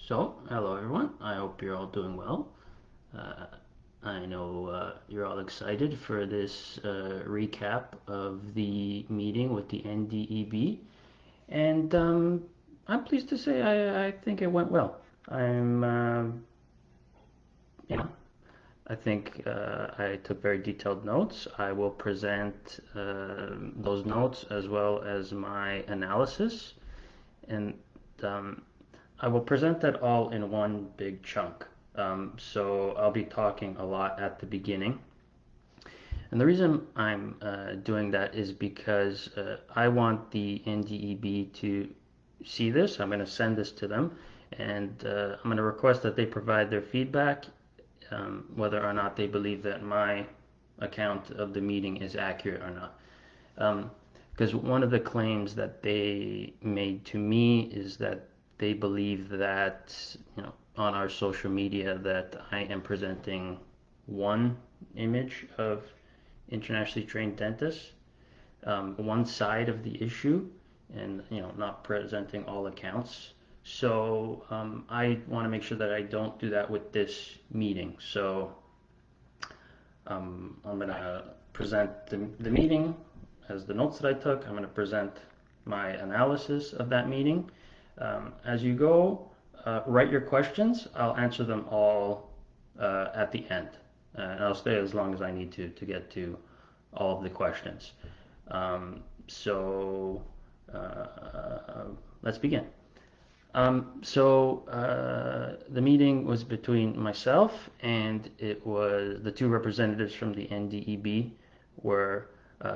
Hello everyone. I hope you're all doing well. Uh, I know you're all excited for this recap of the meeting with the NDEB, and I'm pleased to say I think it went well. I'm, you know, I think I took very detailed notes. I will present those notes as well as my analysis, and um, I will present that all in one big chunk. So I'll be talking a lot at the beginning. And the reason I'm doing that is because I want the NDEB to see this. I'm going to send this to them, and I'm going to request that they provide their feedback, whether or not they believe that my account of the meeting is accurate or not. Because one of the claims that they made to me is that they believe that, on our social media that I am presenting one image of internationally trained dentists, one side of the issue, and not presenting all accounts. So I want to make sure that I don't do that with this meeting. So I'm going to present the meeting as the notes that I took. I'm going to present my analysis of that meeting. As you go, write your questions. I'll answer them all at the end. And I'll stay as long as I need to get to all of the questions. So let's begin. The meeting was between myself and it was the two representatives from the NDEB were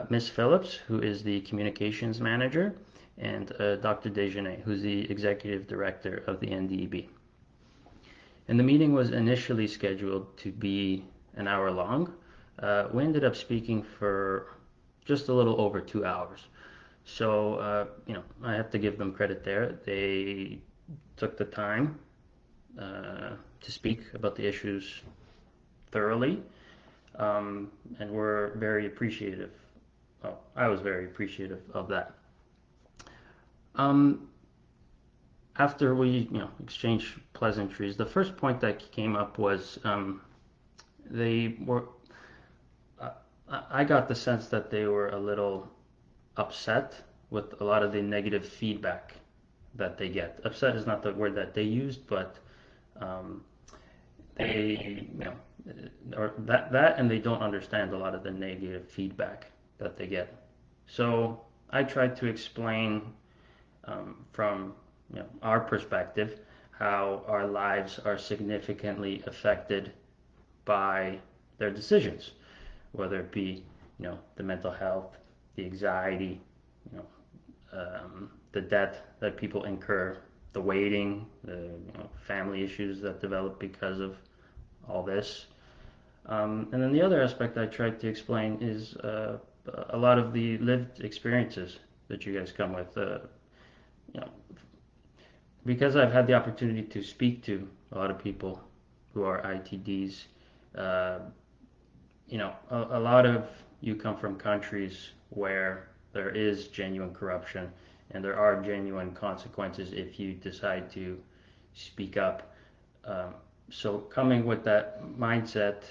Ms. Phillips, who is the communications manager, and Dr. Desjardins, who's the executive director of the NDEB. And the meeting was initially scheduled to be an hour long. We ended up speaking for just a little over 2 hours. So, I have to give them credit there. They took the time to speak about the issues thoroughly, and were very appreciative. Well, I was very appreciative of that. After we, exchanged pleasantries, the first point that came up was they were. I got the sense that they were a little upset with a lot of the negative feedback that they get. Upset is not the word that they used, but they, or that, and they don't understand a lot of the negative feedback that they get. So I tried to explain from our perspective how our lives are significantly affected by their decisions, whether it be the mental health, the anxiety, the debt that people incur, the waiting, the family issues that develop because of all this. And then the other aspect I tried to explain is a lot of the lived experiences that you guys come with. You know, because I've had the opportunity to speak to a lot of people who are ITDs, a lot of you come from countries where there is genuine corruption and there are genuine consequences if you decide to speak up. So coming with that mindset,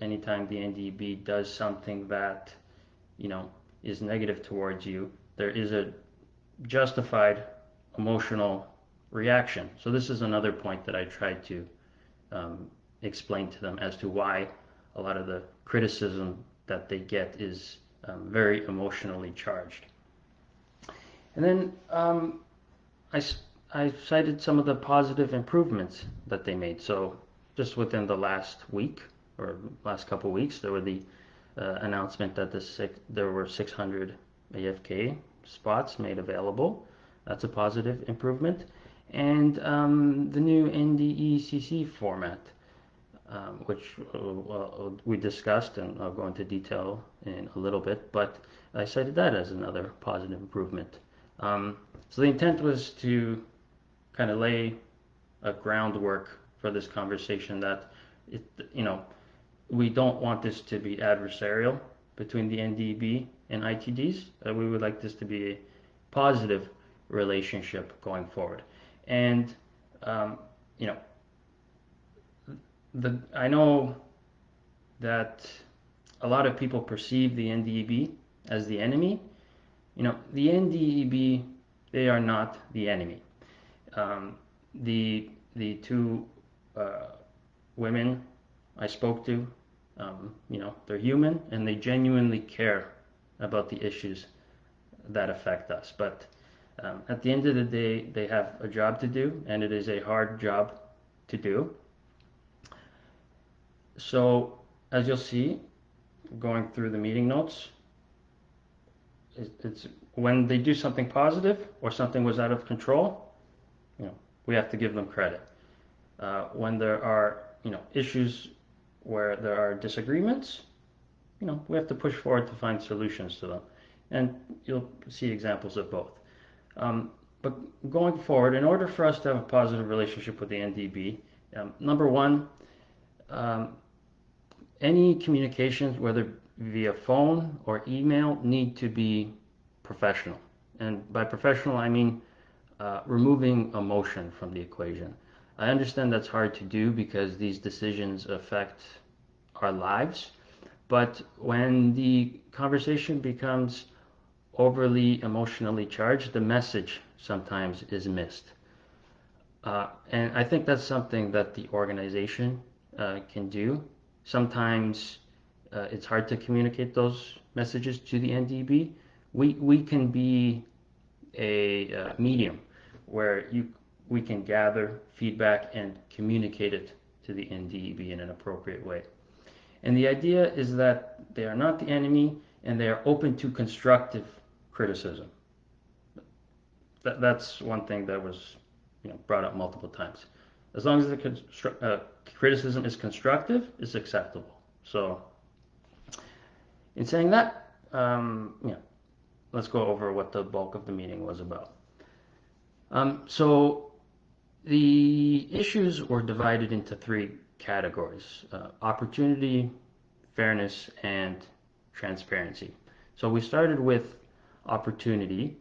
anytime the NDEB does something that, is negative towards you, there is a justified emotional reaction. So this is another point that I tried to explain to them as to why a lot of the criticism that they get is very emotionally charged. And then I cited some of the positive improvements that they made. So just within the last week or last couple of weeks, there were the announcement that there were 600 AFK spots made available. That's a positive improvement. And the new NDECC format, which we discussed, and I'll go into detail in a little bit, but I cited that as another positive improvement. So the intent was to kind of lay a groundwork for this conversation that we don't want this to be adversarial between the NDEB and ITDs. We would like this to be a positive relationship going forward. And you know, I know that a lot of people perceive the NDEB as the enemy. The NDEB, they are not the enemy. The two women I spoke to, they're human and they genuinely care about the issues that affect us. But at the end of the day, they have a job to do, and it is a hard job to do. So, as you'll see, going through the meeting notes, it's when they do something positive or something was out of control, we have to give them credit. When there are, issues where there are disagreements, we have to push forward to find solutions to them. And you'll see examples of both. But going forward, in order for us to have a positive relationship with the NDEB, number one, any communications, whether via phone or email, need to be professional. And by professional, I mean removing emotion from the equation. I understand that's hard to do because these decisions affect our lives, but when the conversation becomes overly emotionally charged, the message sometimes is missed. And I think that's something that the organization can do. Sometimes it's hard to communicate those messages to the NDEB. We can be a medium where we can gather feedback and communicate it to the NDEB in an appropriate way. And the idea is that they are not the enemy and they are open to constructive criticism. That's one thing that was brought up multiple times. As long as the criticism is constructive, it's acceptable. So in saying that, let's go over what the bulk of the meeting was about. So the issues were divided into three categories: opportunity, fairness, and transparency. So we started with opportunity,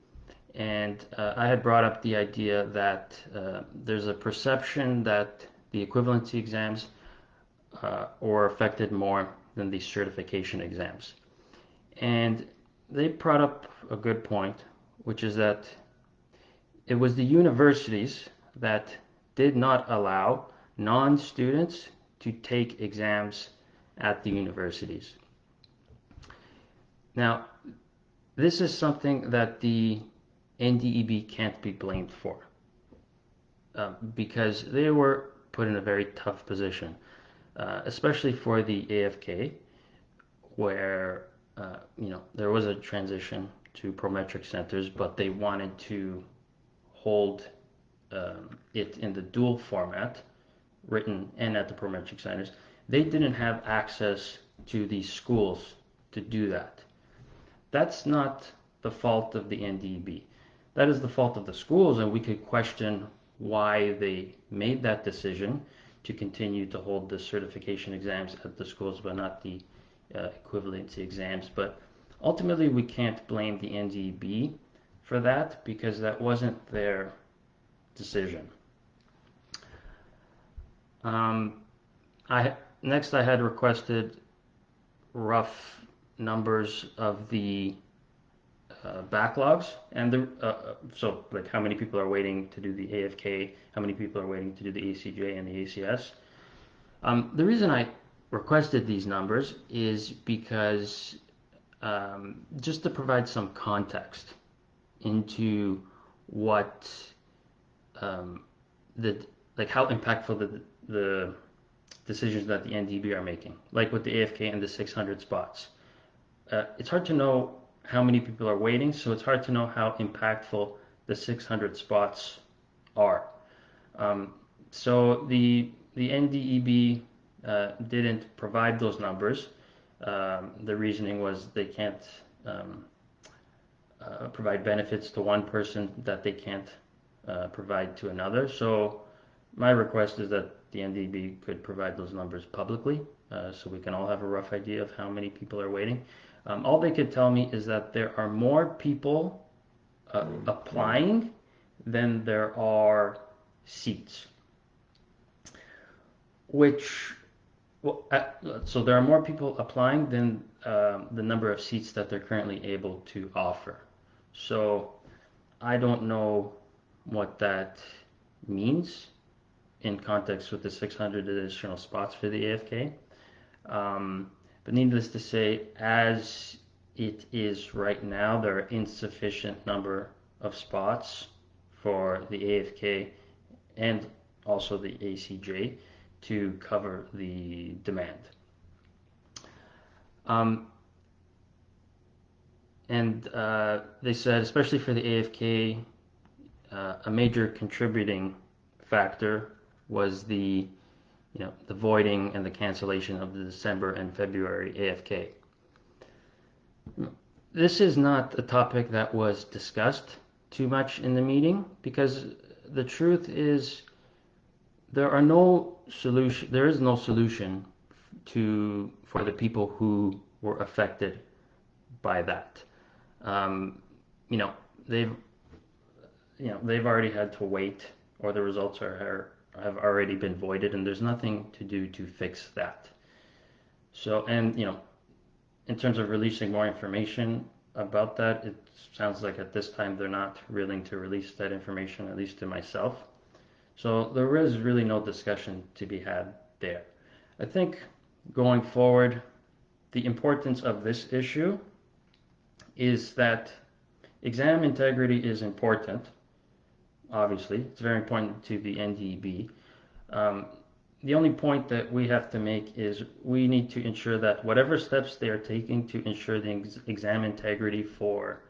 and I had brought up the idea that there's a perception that the equivalency exams were affected more than the certification exams. And they brought up a good point, which is that it was the universities that did not allow non-students to take exams at the universities. Now, this is something that the NDEB can't be blamed for because they were put in a very tough position, especially for the AFK, where there was a transition to prometric centers, but they wanted to hold it in the dual format, written and at the prometric centers. They didn't have access to these schools to do that. That's not the fault of the NDEB. That is the fault of the schools, and we could question why they made that decision to continue to hold the certification exams at the schools but not the equivalency exams. But ultimately, we can't blame the NDEB for that because that wasn't their decision. Next, I had requested rough numbers of the backlogs, and so like how many people are waiting to do the AFK, how many people are waiting to do the ACJ and the ACS. The reason I requested these numbers is because just to provide some context into what how impactful the decisions that the NDEB are making, like with the AFK and the 600 spots. It's hard to know how many people are waiting, so it's hard to know how impactful the 600 spots are. So the NDEB didn't provide those numbers. The reasoning was they can't provide benefits to one person that they can't provide to another. So my request is that the NDEB could provide those numbers publicly so we can all have a rough idea of how many people are waiting. All they could tell me is that there are more people applying than there are seats. which, well, so there are more people applying than the number of seats that they're currently able to offer. So I don't know what that means in context with the 600 additional spots for the AFK. But needless to say, as it is right now, there are insufficient number of spots for the AFK and also the ACJ to cover the demand. They said, especially for the AFK, a major contributing factor was the voiding and the cancellation of the December and February AFK. This is not a topic that was discussed too much in the meeting because the truth is there is no solution for the people who were affected by that. They've already had to wait, or the results have already been voided, and there's nothing to do to fix that. So, and in terms of releasing more information about that, it sounds like at this time they're not willing to release that information, at least to myself. So there is really no discussion to be had there. I think going forward, the importance of this issue is that exam integrity is important. Obviously, it's very important to the NDEB. The only point that we have to make is we need to ensure that whatever steps they are taking to ensure the exam integrity for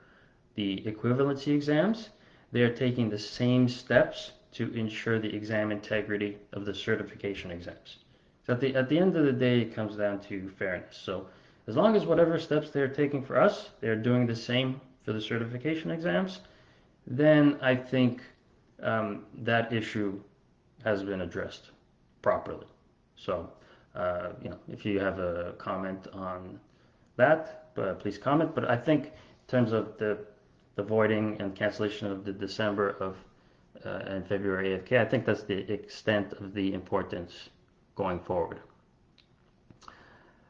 the equivalency exams, they are taking the same steps to ensure the exam integrity of the certification exams. So at the end of the day, it comes down to fairness. So as long as whatever steps they're taking for us, they're doing the same for the certification exams, then I think that issue has been addressed properly. So, if you have a comment on that, please comment. But I think in terms of the voiding and cancellation of the December and February AFK, I think that's the extent of the importance going forward.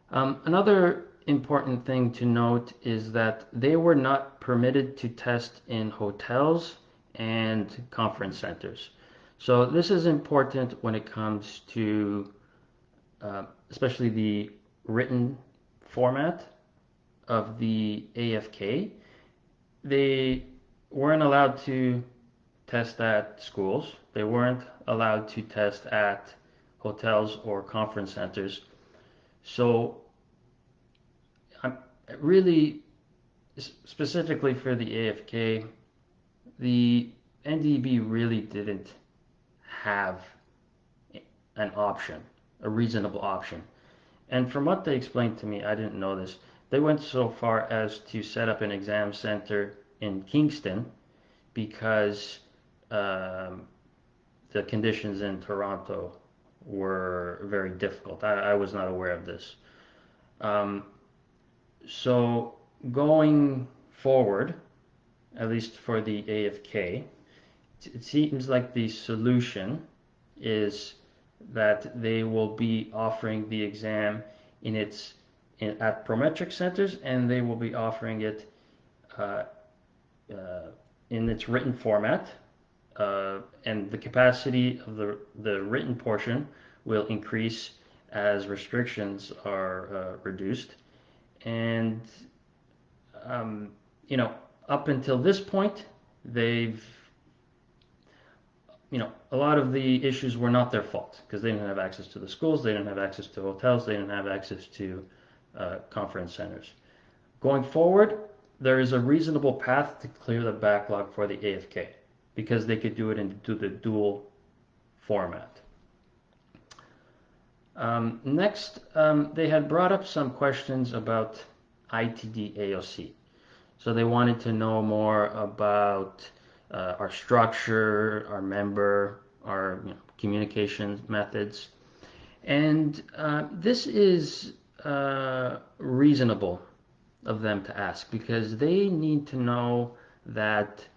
Another important thing to note is that they were not permitted to test in hotels and conference centers. So this is important when it comes to especially the written format of the AFK. They weren't allowed to test at schools. They weren't allowed to test at hotels or conference centers. So really, specifically for the AFK, the NDEB really didn't have an option, a reasonable option. And from what they explained to me, I didn't know this, they went so far as to set up an exam center in Kingston because the conditions in Toronto were very difficult. I was not aware of this. So going forward, at least for the AFK, it seems like the solution is that they will be offering the exam at Prometric centers, and they will be offering it in its written format, and the capacity of the written portion will increase as restrictions are reduced. And up until this point, a lot of the issues were not their fault because they didn't have access to the schools, they didn't have access to hotels, they didn't have access to conference centers. Going forward, there is a reasonable path to clear the backlog for the AFK because they could do it into the dual format. Next, they had brought up some questions about ITDAOC. So they wanted to know more about our structure, our member, our communication methods. And this is reasonable of them to ask because they need to know that,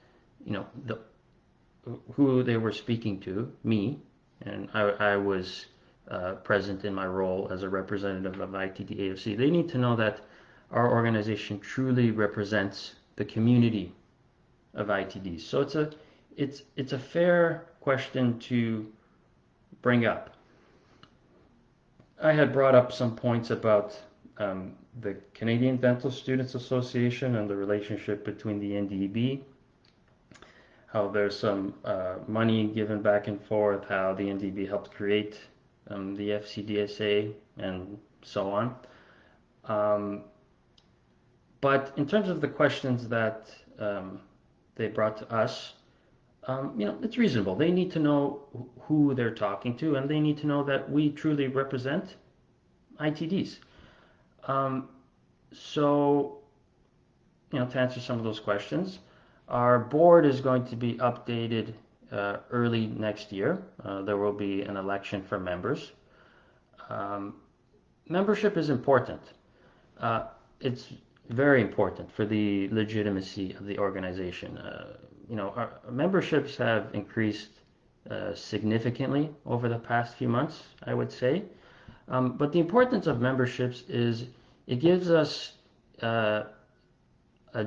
who they were speaking to, me, and I was present in my role as a representative of ITDAOC. They need to know that our organization truly represents the community of ITDs. So it's a fair question to bring up. I had brought up some points about the Canadian Dental Students Association and the relationship between the NDEB, how there's some money given back and forth, how the NDEB helped create the FCDSA and so on. But in terms of the questions that they brought to us, it's reasonable. They need to know who they're talking to, and they need to know that we truly represent ITDs. So, to answer some of those questions, our board is going to be updated early next year. There will be an election for members. Membership is important. It's very important for the legitimacy of the organization. Our memberships have increased significantly over the past few months, I would say. But the importance of memberships is it gives us a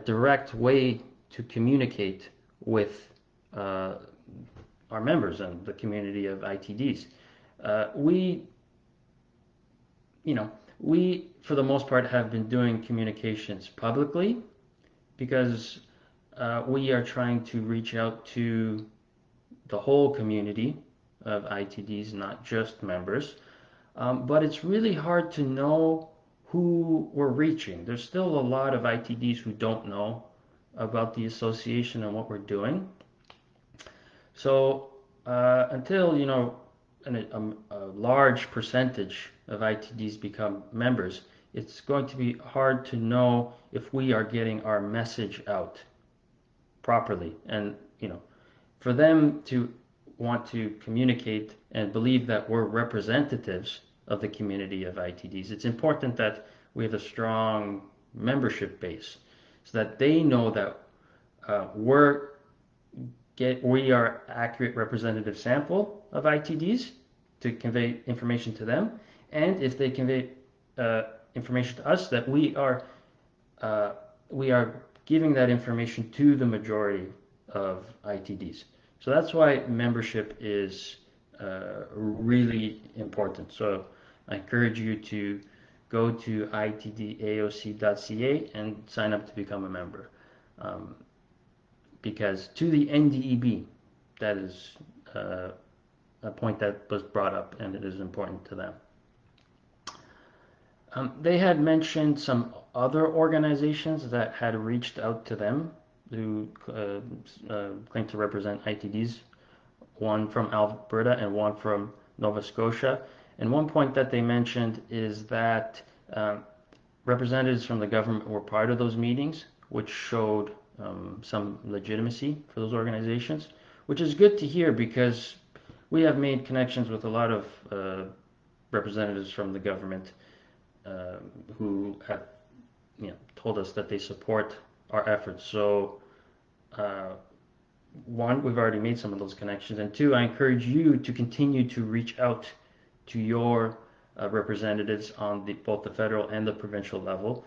direct way to communicate with our members and the community of ITDs. We, for the most part, have been doing communications publicly because we are trying to reach out to the whole community of ITDs, not just members. But it's really hard to know who we're reaching. There's still a lot of ITDs who don't know about the association and what we're doing. So until, a large percentage of ITDs become members, it's going to be hard to know if we are getting our message out properly. And, for them to want to communicate and believe that we're representatives of the community of ITDs, it's important that we have a strong membership base so that they know that we are accurate representative sample of ITDs to convey information to them, and if they convey information to us, that we are giving that information to the majority of ITDs. So that's why membership is really important. So I encourage you to go to itdaoc.ca and sign up to become a member. Because to the NDEB, that is a point that was brought up, and it is important to them. They had mentioned some other organizations that had reached out to them who claim to represent ITDs, one from Alberta and one from Nova Scotia. And one point that they mentioned is that representatives from the government were part of those meetings, which showed some legitimacy for those organizations, which is good to hear because we have made connections with a lot of representatives from the government who have told us that they support our efforts. So one, we've already made some of those connections, and two, I encourage you to continue to reach out to your representatives on both the federal and the provincial level,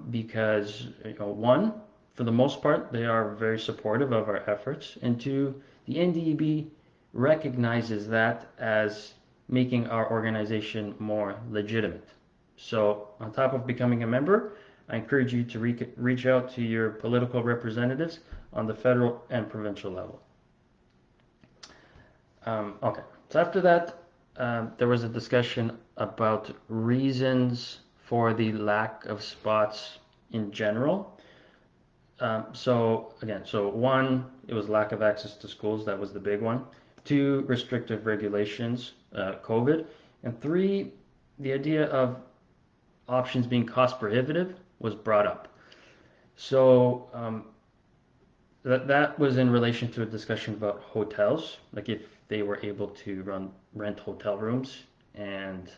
because one, for the most part, they are very supportive of our efforts, and two, the NDEB recognizes that as making our organization more legitimate. So on top of becoming a member, I encourage you to reach out to your political representatives on the federal and provincial level. Okay, so after that, there was a discussion about reasons for the lack of spots in general. So one, it was lack of access to schools. That was the big one. Two, restrictive regulations, COVID. And three, the idea of options being cost prohibitive was brought up. So that was in relation to a discussion about hotels, like if they were able to rent hotel rooms and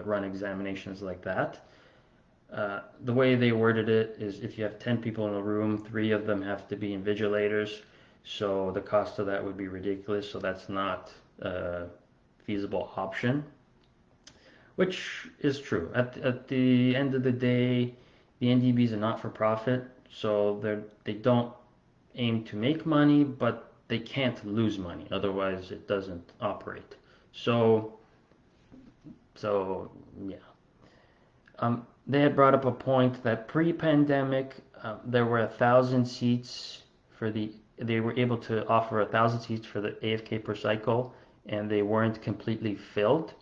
run examinations like that. The way they worded it is if you have 10 people in a room, 3 of them have to be invigilators, so the cost of that would be ridiculous, so that's not feasible option, which is true. At the end of the day, the NDEB is a not-for-profit, so they don't aim to make money, but they can't lose money. Otherwise, it doesn't operate. So yeah. They had brought up a point that pre-pandemic, there were 1,000 seats for they were able to offer 1,000 seats for the AFK per cycle, and they weren't completely filled.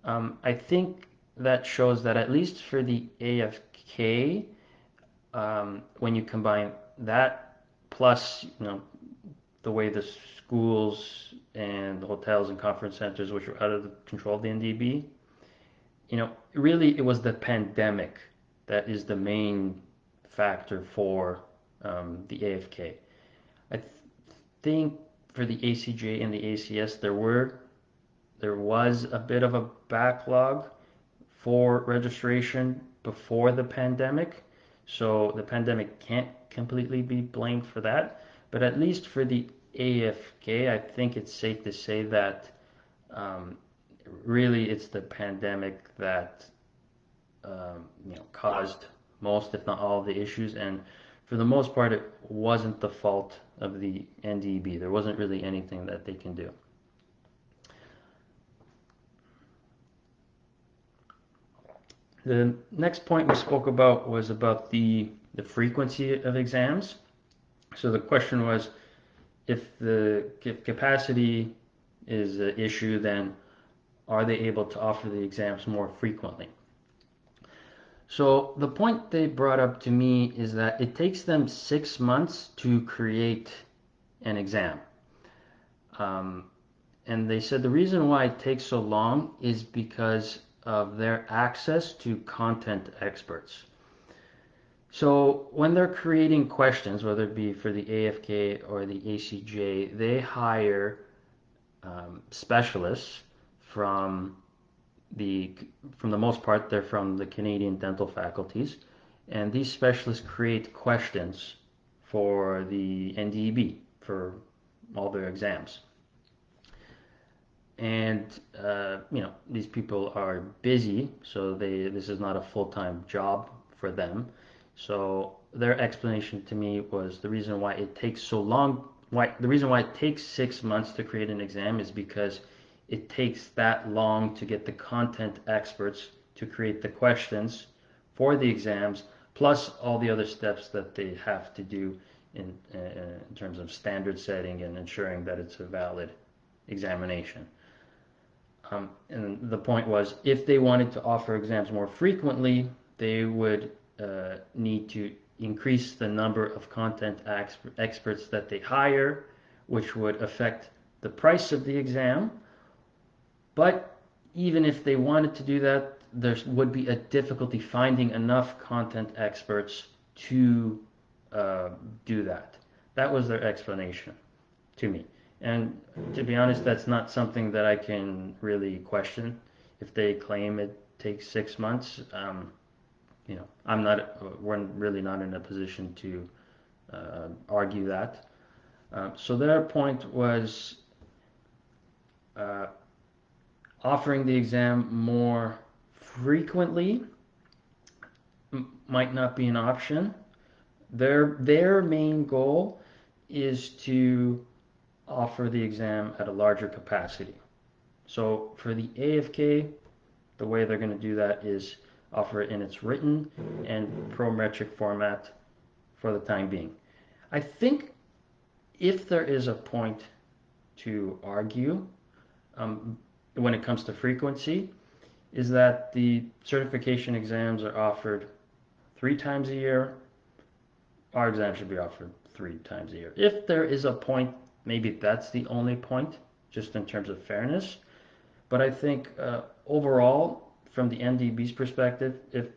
I think that shows that at least for the AFK, when you combine that plus, the way the schools and the hotels and conference centers, which were out of the control of the NDB, really it was the pandemic that is the main factor for the AFK. I think for the ACJ and the ACS, there was a bit of a backlog for registration before the pandemic, so the pandemic can't completely be blamed for that. But at least for the AFK, I think it's safe to say that really it's the pandemic that caused most, if not all, of the issues. And for the most part, it wasn't the fault of the NDEB. There wasn't really anything that they can do. The next point we spoke about was about the frequency of exams. So the question was, if capacity is an issue, then are they able to offer the exams more frequently? So the point they brought up to me is that it takes them 6 months to create an exam. And they said the reason why it takes so long is because of their access to content experts. So when they're creating questions, whether it be for the AFK or the ACJ, they hire specialists from the most part, they're from the Canadian dental faculties, and these specialists create questions for the NDEB for all their exams. And these people are busy, so this is not a full-time job for them. So their explanation to me was the reason why it takes so long. The reason why it takes 6 months to create an exam is because it takes that long to get the content experts to create the questions for the exams, plus all the other steps that they have to do in terms of standard setting and ensuring that it's a valid examination. And the point was, if they wanted to offer exams more frequently, they would need to increase the number of content experts that they hire, which would affect the price of the exam. But even if they wanted to do that, there would be a difficulty finding enough content experts to do that. That was their explanation to me. And to be honest, that's not something that I can really question. If they claim it takes 6 months, we're really not in a position to argue that. So their point was offering the exam more frequently might not be an option. Their main goal is to offer the exam at a larger capacity. So for the AFK, the way they're going to do that is offer it in its written and prometric format for the time being. I think if there is a point to argue when it comes to frequency, is that the certification exams are offered 3 times a year. Our exam should be offered 3 times a year. If there is a point, maybe that's the only point, just in terms of fairness. But I think overall, from the NDEB's perspective, if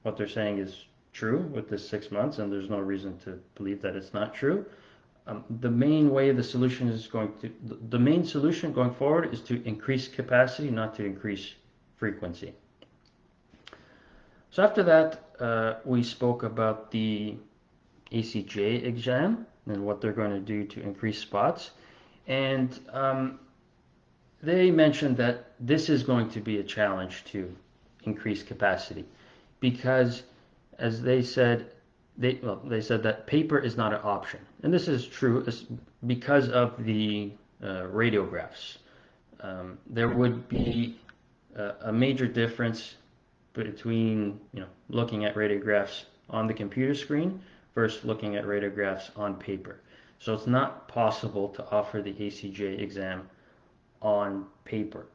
what they're saying is true with this 6 months, and there's no reason to believe that it's not true, the main solution going forward is to increase capacity, not to increase frequency. So after that, we spoke about the ACJ exam and what they're going to do to increase spots. And they mentioned that this is going to be a challenge to increase capacity because, as they said, they said that paper is not an option, and this is true because of the radiographs. There would be a major difference between looking at radiographs on the computer screen versus looking at radiographs on paper. So it's not possible to offer the ACJ exam on paper.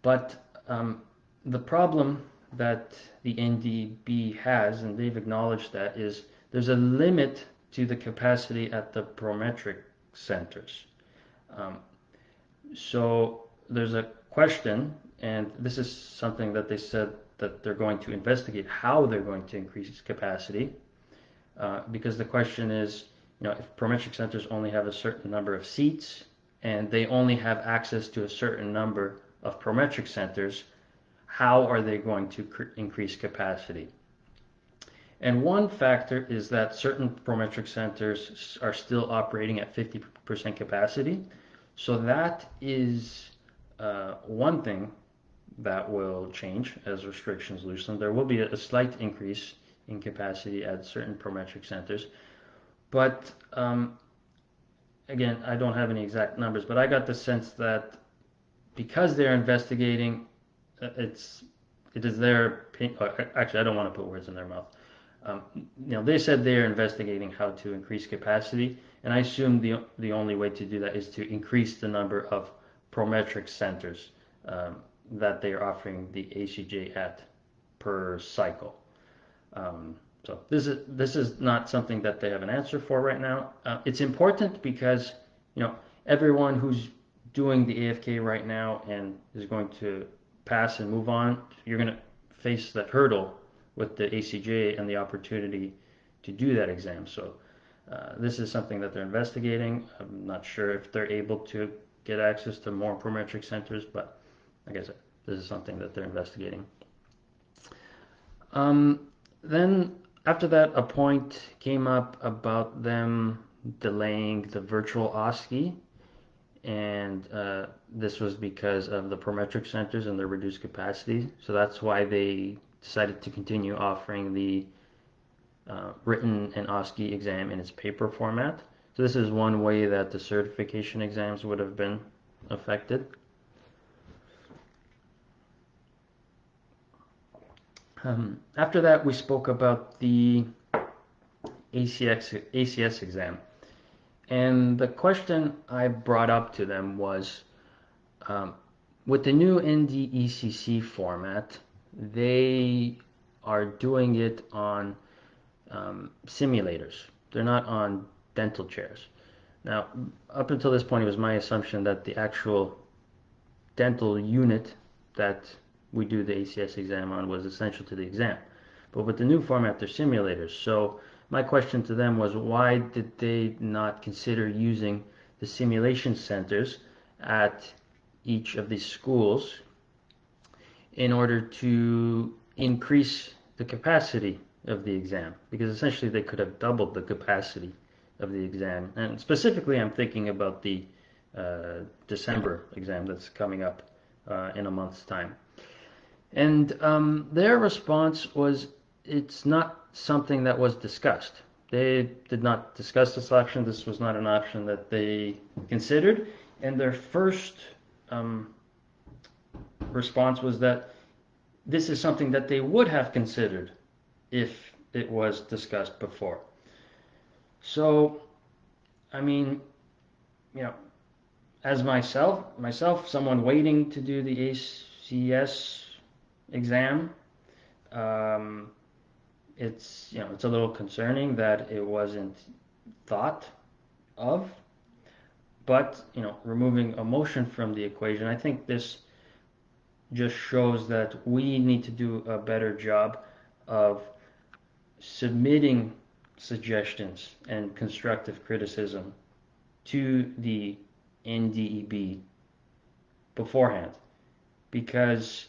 But the problem that the NDEB has, and they've acknowledged that, is there's a limit to the capacity at the prometric centers. So there's a question, and this is something that they said that they're going to investigate how they're going to increase capacity, because the question is, if prometric centers only have a certain number of seats and they only have access to a certain number of prometric centers, how are they going to increase capacity? And one factor is that certain prometric centers are still operating at 50% capacity. So that is one thing that will change as restrictions loosen. There will be a slight increase in capacity at certain prometric centers. But again, I don't have any exact numbers, but I got the sense that because they're investigating, it is their opinion. Actually, I don't want to put words in their mouth. They said they're investigating how to increase capacity, and I assume the only way to do that is to increase the number of prometric centers that they are offering the ACJ at per cycle. So this is not something that they have an answer for right now. It's important because everyone who's doing the AFK right now and is going to pass and move on, you're going to face that hurdle with the ACJ and the opportunity to do that exam. So this is something that they're investigating. I'm not sure if they're able to get access to more prometric centers, but like I said, this is something that they're investigating. Then after that, a point came up about them delaying the virtual OSCE, and this was because of the prometric centers and their reduced capacity. So that's why they decided to continue offering the written and OSCE exam in its paper format. So this is one way that the certification exams would have been affected. After that, we spoke about the ACS exam. And the question I brought up to them was, with the new NDECC format, they are doing it on simulators. They're not on dental chairs. Now, up until this point, it was my assumption that the actual dental unit that we do the ACS exam on was essential to the exam. But with the new format, they're simulators. So my question to them was, why did they not consider using the simulation centers at each of these schools in order to increase the capacity of the exam? Because essentially they could have doubled the capacity of the exam. And specifically, I'm thinking about the December exam that's coming up in a month's time. And their response was, it's not something that was discussed. They did not discuss this option. This was not an option that they considered. And their first response was that this is something that they would have considered if it was discussed before. So, I mean, as myself, someone waiting to do the ACS exam, it's a little concerning that it wasn't thought of. But removing emotion from the equation, I think this just shows that we need to do a better job of submitting suggestions and constructive criticism to the NDEB beforehand, because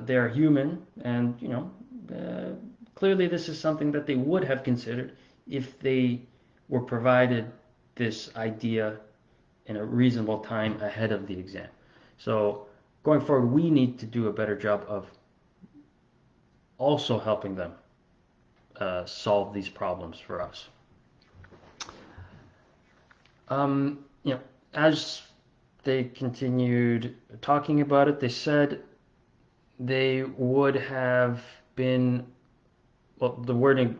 they're human, and clearly this is something that they would have considered if they were provided this idea in a reasonable time ahead of the exam. So going forward, we need to do a better job of also helping them solve these problems for us. You know, as they continued talking about it, they said they would have been, well, the wording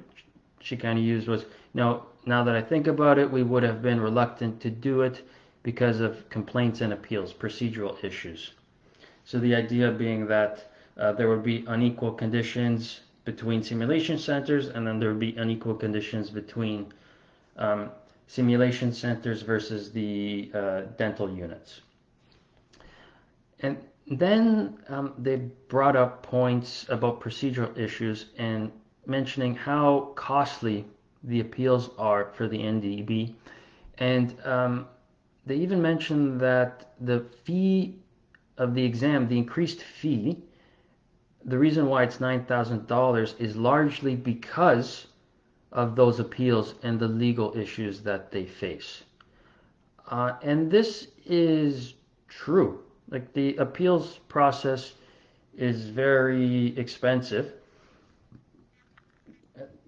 she kind of used was, now that I think about it, we would have been reluctant to do it because of complaints and appeals, procedural issues. So the idea being that there would be unequal conditions between simulation centers, and then there would be unequal conditions between um, simulation centers versus the dental units. And then they brought up points about procedural issues and mentioning how costly the appeals are for the NDEB. And they even mentioned that the fee of the exam, the increased fee, the reason why it's $9,000 is largely because of those appeals and the legal issues that they face. And this is true. Like, the appeals process is very expensive.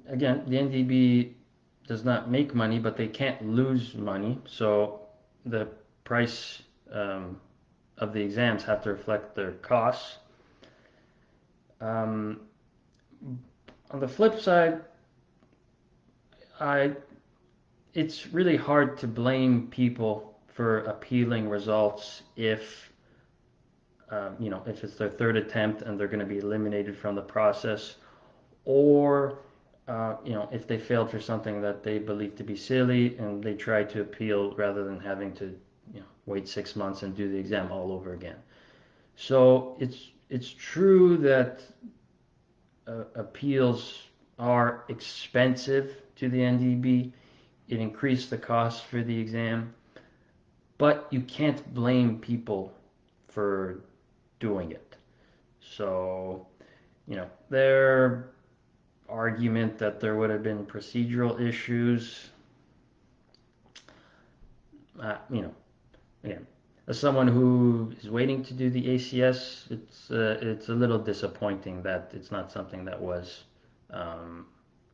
Again, the NDB does not make money, but they can't lose money. So the price of the exams have to reflect their costs. On the flip side, it's really hard to blame people for appealing results if if it's their third attempt and they're going to be eliminated from the process, or if they failed for something that they believe to be silly and they try to appeal rather than having to wait 6 months and do the exam all over again. So it's true that appeals are expensive to the NDB. It increased the cost for the exam, but you can't blame people for doing it. So, their argument that there would have been procedural issues, again, as someone who is waiting to do the ACS, it's a little disappointing that it's not something that was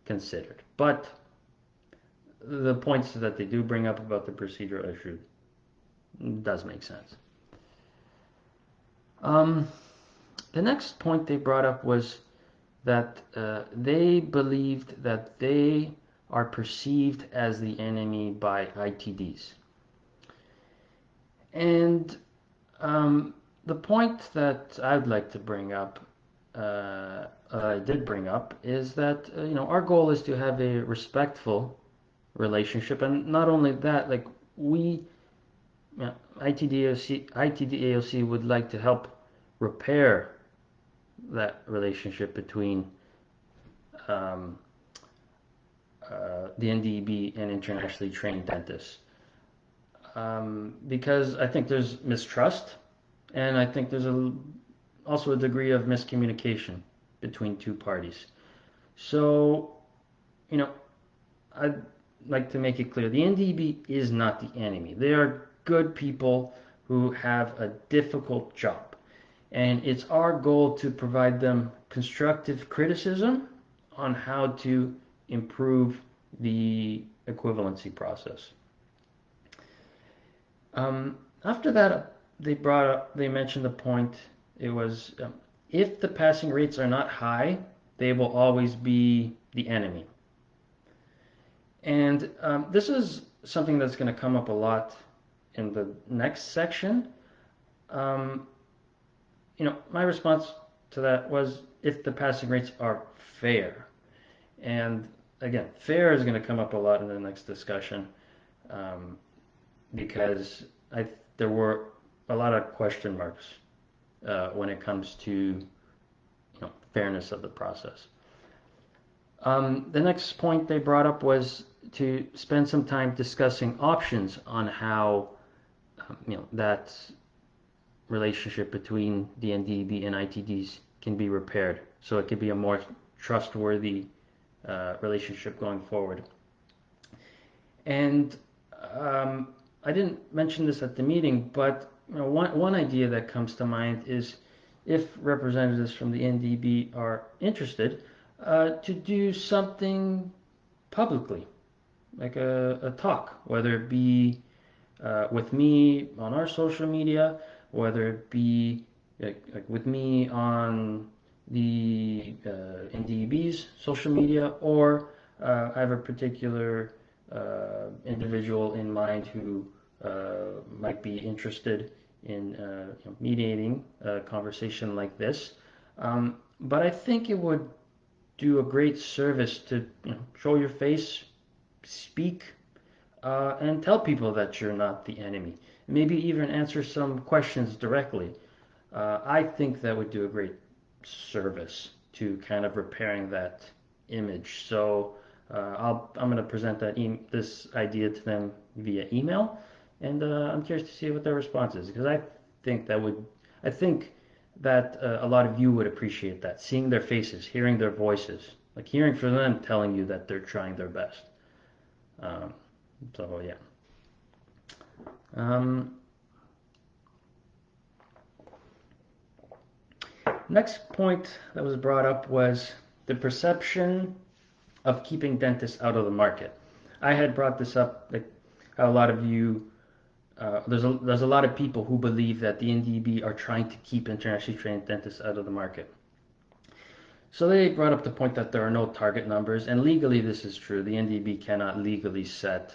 considered. But the points that they do bring up about the procedural issue does make sense. The next point they brought up was that they believed that they are perceived as the enemy by ITDs. And the point that I'd like to bring up, I did bring up, is that our goal is to have a respectful relationship, and not only that, like ITDAOC would like to help repair that relationship between the NDEB and internationally trained dentists, because I think there's mistrust, and I think there's also a degree of miscommunication between two parties. So, I'd like to make it clear, the NDEB is not the enemy. They are good people who have a difficult job. And it's our goal to provide them constructive criticism on how to improve the equivalency process. After that, they mentioned the point. It was, if the passing rates are not high, they will always be the enemy. And this is something that's going to come up a lot in the next section. My response to that was, if the passing rates are fair. And again, fair is going to come up a lot in the next discussion, because there were a lot of question marks when it comes to fairness of the process. The next point they brought up was to spend some time discussing options on how that relationship between the NDEB and ITDs can be repaired, so it could be a more trustworthy relationship going forward. And I didn't mention this at the meeting, but one idea that comes to mind is if representatives from the NDEB are interested, to do something publicly, like a talk, whether it be with me on our social media, whether it be like with me on the NDEB's social media, or I have a particular individual in mind who might be interested in mediating a conversation like this. But I think it would do a great service to show your face, speak, and tell people that you're not the enemy. Maybe even answer some questions directly. I think that would do a great service to kind of repairing that image. So I'm going to present this idea to them via email, and I'm curious to see what their response is because think that would I think that a lot of you would appreciate that, seeing their faces, hearing their voices, like hearing from them telling you that they're trying their best. Um, so yeah. Um, Next point that was brought up was the perception of keeping dentists out of the market. I had brought this up, like how a lot of you, there's a lot of people who believe that the NDB are trying to keep internationally trained dentists out of the market. So they brought up the point that there are no target numbers, and legally this is true. The NDB cannot legally set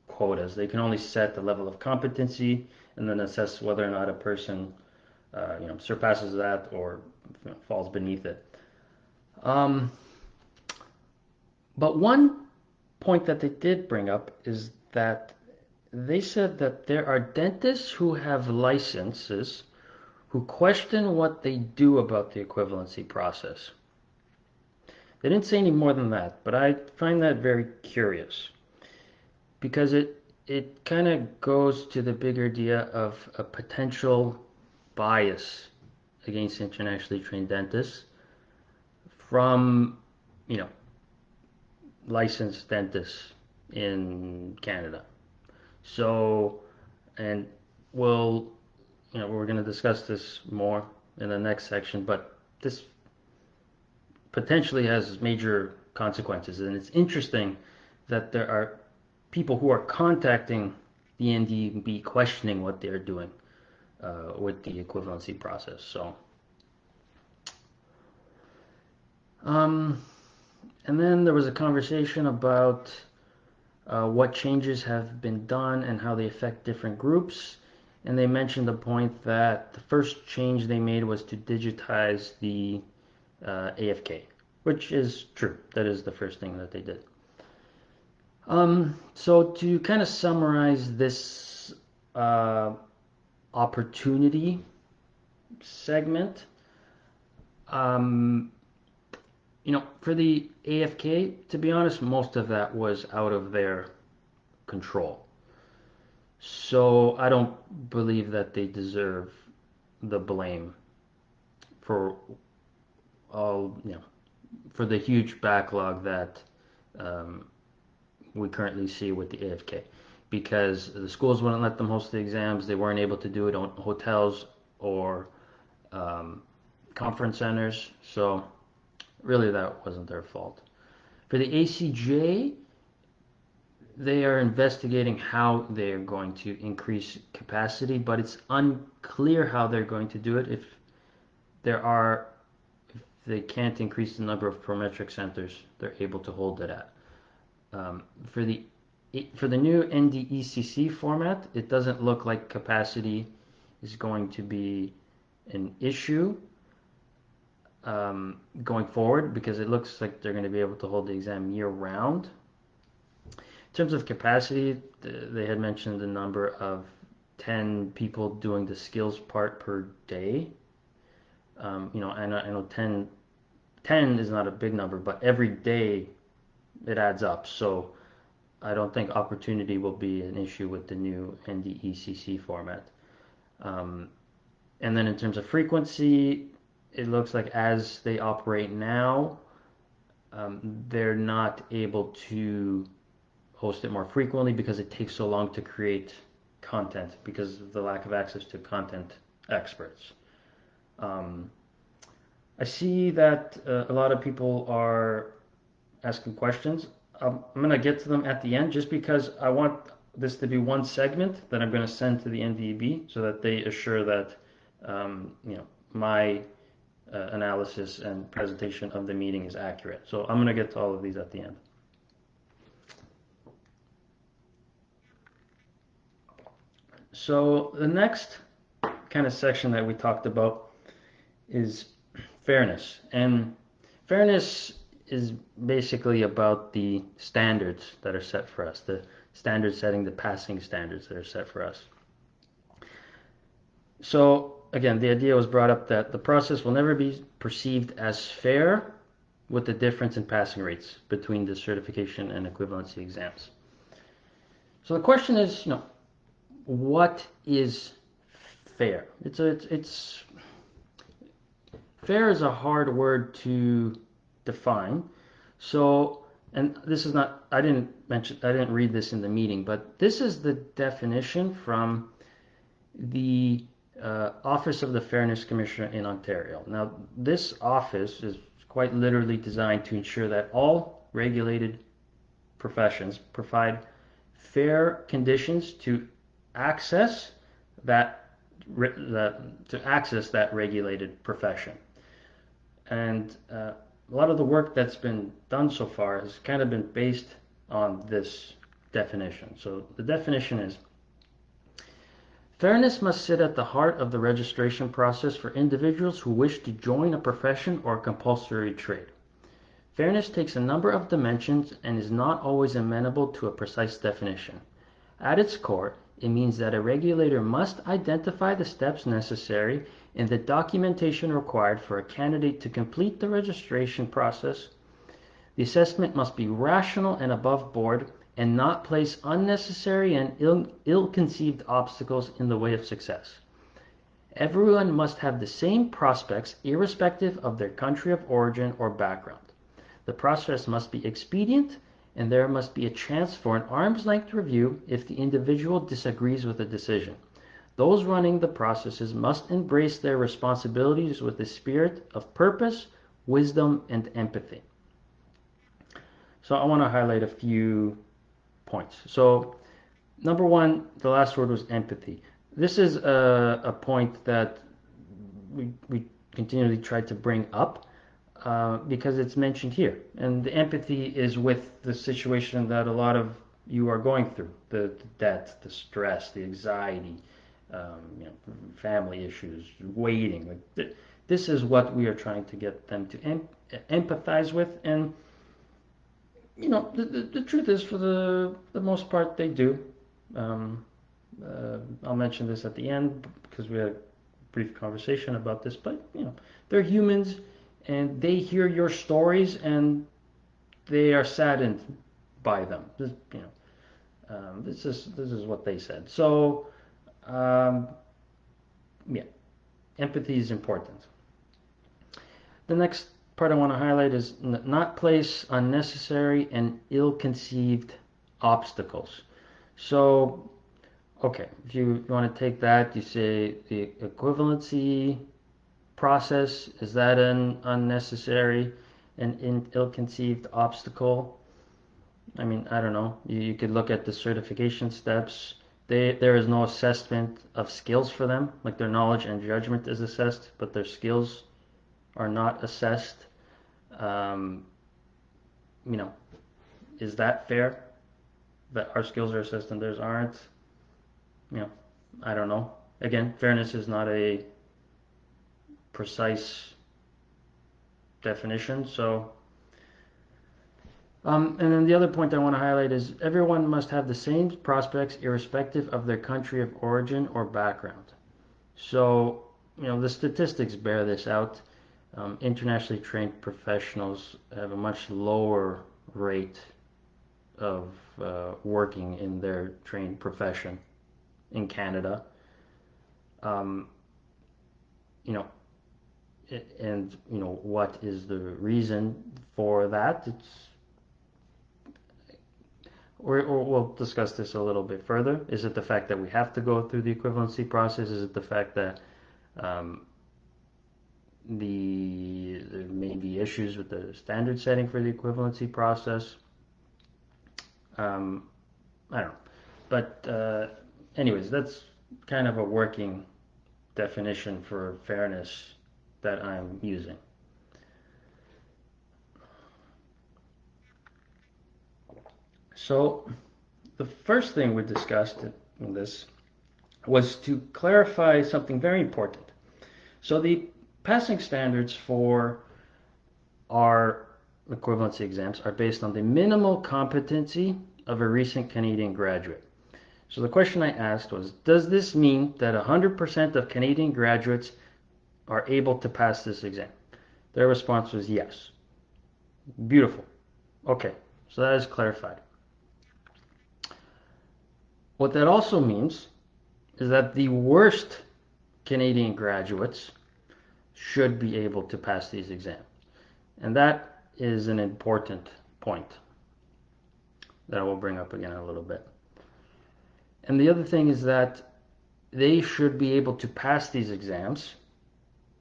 quotas. They can only set the level of competency and then assess whether or not a person surpasses that or falls beneath it. Um, but one point that they did bring up is that they said that there are dentists who have licenses who question what they do about the equivalency process. They didn't say any more than that, but I find that very curious because it kind of goes to the bigger idea of a potential bias against internationally trained dentists from, you know, licensed dentists in Canada. So, and we're going to discuss this more in the next section, but this potentially has major consequences. And it's interesting that there are people who are contacting the NDB questioning what they're doing with the equivalency process. So, and then there was a conversation about what changes have been done and how they affect different groups. And they mentioned the point that the first change they made was to digitize the AFK, which is true. That is the first thing that they did. So to kind of summarize this opportunity segment, for the AFK, to be honest, most of that was out of their control. So I don't believe that they deserve the blame for all, for the huge backlog that we currently see with the AFK, because the schools wouldn't let them host the exams. They weren't able to do it on hotels or conference centers. So really, that wasn't their fault. For the ACJ, they are investigating how they're going to increase capacity, but it's unclear how they're going to do it if they can't increase the number of prometric centers they're able to hold it at. For the new NDECC format, it doesn't look like capacity is going to be an issue going forward, because it looks like they're going to be able to hold the exam year round. In terms of capacity, they had mentioned the number of 10 people doing the skills part per day. I know 10 is not a big number, but every day it adds up. So I don't think opportunity will be an issue with the new NDECC format. And then in terms of frequency, it looks like as they operate now, they're not able to host it more frequently because it takes so long to create content because of the lack of access to content experts. I see that a lot of people are asking questions. I'm going to get to them at the end just because I want this to be one segment that I'm going to send to the NDEB so that they assure that my analysis and presentation of the meeting is accurate. So I'm going to get to all of these at the end. So the next kind of section that we talked about is fairness. And fairness is basically about the standards that are set for us, the standard setting, the passing standards that are set for us. So again, the idea was brought up that the process will never be perceived as fair with the difference in passing rates between the certification and equivalency exams. So the question is, what is fair? It's fair is a hard word to define. So, and this is not, I didn't read this in the meeting, but this is the definition from the Office of the Fairness Commissioner in Ontario. Now, this office is quite literally designed to ensure that all regulated professions provide fair conditions to access that regulated profession. And a lot of the work that's been done so far has kind of been based on this definition. So the definition is: fairness must sit at the heart of the registration process for individuals who wish to join a profession or compulsory trade. Fairness takes a number of dimensions and is not always amenable to a precise definition. At its core, it means that a regulator must identify the steps necessary and the documentation required for a candidate to complete the registration process. The assessment must be rational and above board and not place unnecessary and ill-conceived obstacles in the way of success. Everyone must have the same prospects irrespective of their country of origin or background. The process must be expedient, and there must be a chance for an arm's-length review if the individual disagrees with a decision. Those running the processes must embrace their responsibilities with a spirit of purpose, wisdom, and empathy. So I want to highlight a few points. So number one, the last word was empathy. This is a point that we continually try to bring up because it's mentioned here. And the empathy is with the situation that a lot of you are going through, the debt, the stress, the anxiety, family issues, waiting. This is what we are trying to get them to empathize with. And the truth is, for the most part, they do. I'll mention this at the end because we had a brief conversation about this, but they're humans and they hear your stories and they are saddened by them. This is what they said. So empathy is important. The next part I want to highlight is not place unnecessary and ill-conceived obstacles. So, okay, if you want to take that, you say the equivalency process, is that an unnecessary and ill-conceived obstacle? I mean, I don't know. You could look at the certification steps. There is no assessment of skills for them. Like, their knowledge and judgment is assessed, but their skills are not assessed. Is that fair? That our skills are assessed and theirs aren't? I don't know. Again, fairness is not a precise definition. So, and then the other point I want to highlight is everyone must have the same prospects irrespective of their country of origin or background. So, the statistics bear this out. Internationally trained professionals have a much lower rate of working in their trained profession in Canada. What is the reason for that? or we'll discuss this a little bit further. Is it the fact that we have to go through the equivalency process? Is it the fact that um, there may be issues with the standard setting for the equivalency process? Um, I don't know. But anyways, that's kind of a working definition for fairness that I'm using. So the first thing we discussed in this was to clarify something very important. So the passing standards for our equivalency exams are based on the minimal competency of a recent Canadian graduate. So the question I asked was, does this mean that 100% of Canadian graduates are able to pass this exam? Their response was yes. Beautiful. Okay, so that is clarified. What that also means is that the worst Canadian graduates should be able to pass these exams. And that is an important point that I will bring up again in a little bit. And the other thing is that they should be able to pass these exams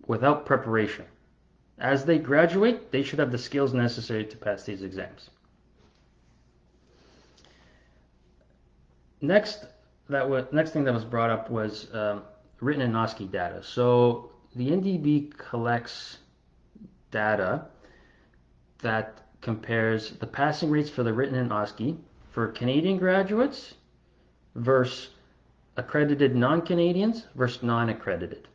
without preparation. As they graduate, they should have the skills necessary to pass these exams. Next thing that was brought up was written and OSCE data. So the NDEB collects data that compares the passing rates for the written and OSCE for Canadian graduates versus accredited non-Canadians versus non-accredited.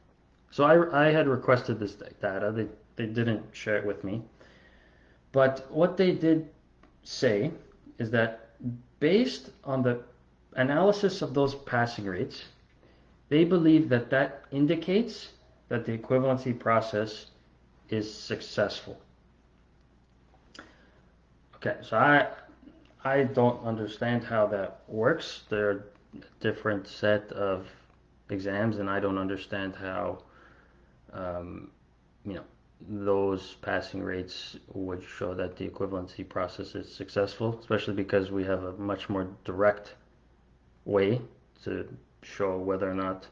So I had requested this data. They didn't share it with me. But what they did say is that based on the analysis of those passing rates, they believe that that indicates that the equivalency process is successful. Okay, so I don't understand how that works. They're a different set of exams, and I don't understand how you know, those passing rates would show that the equivalency process is successful, especially because we have a much more direct way to show whether or not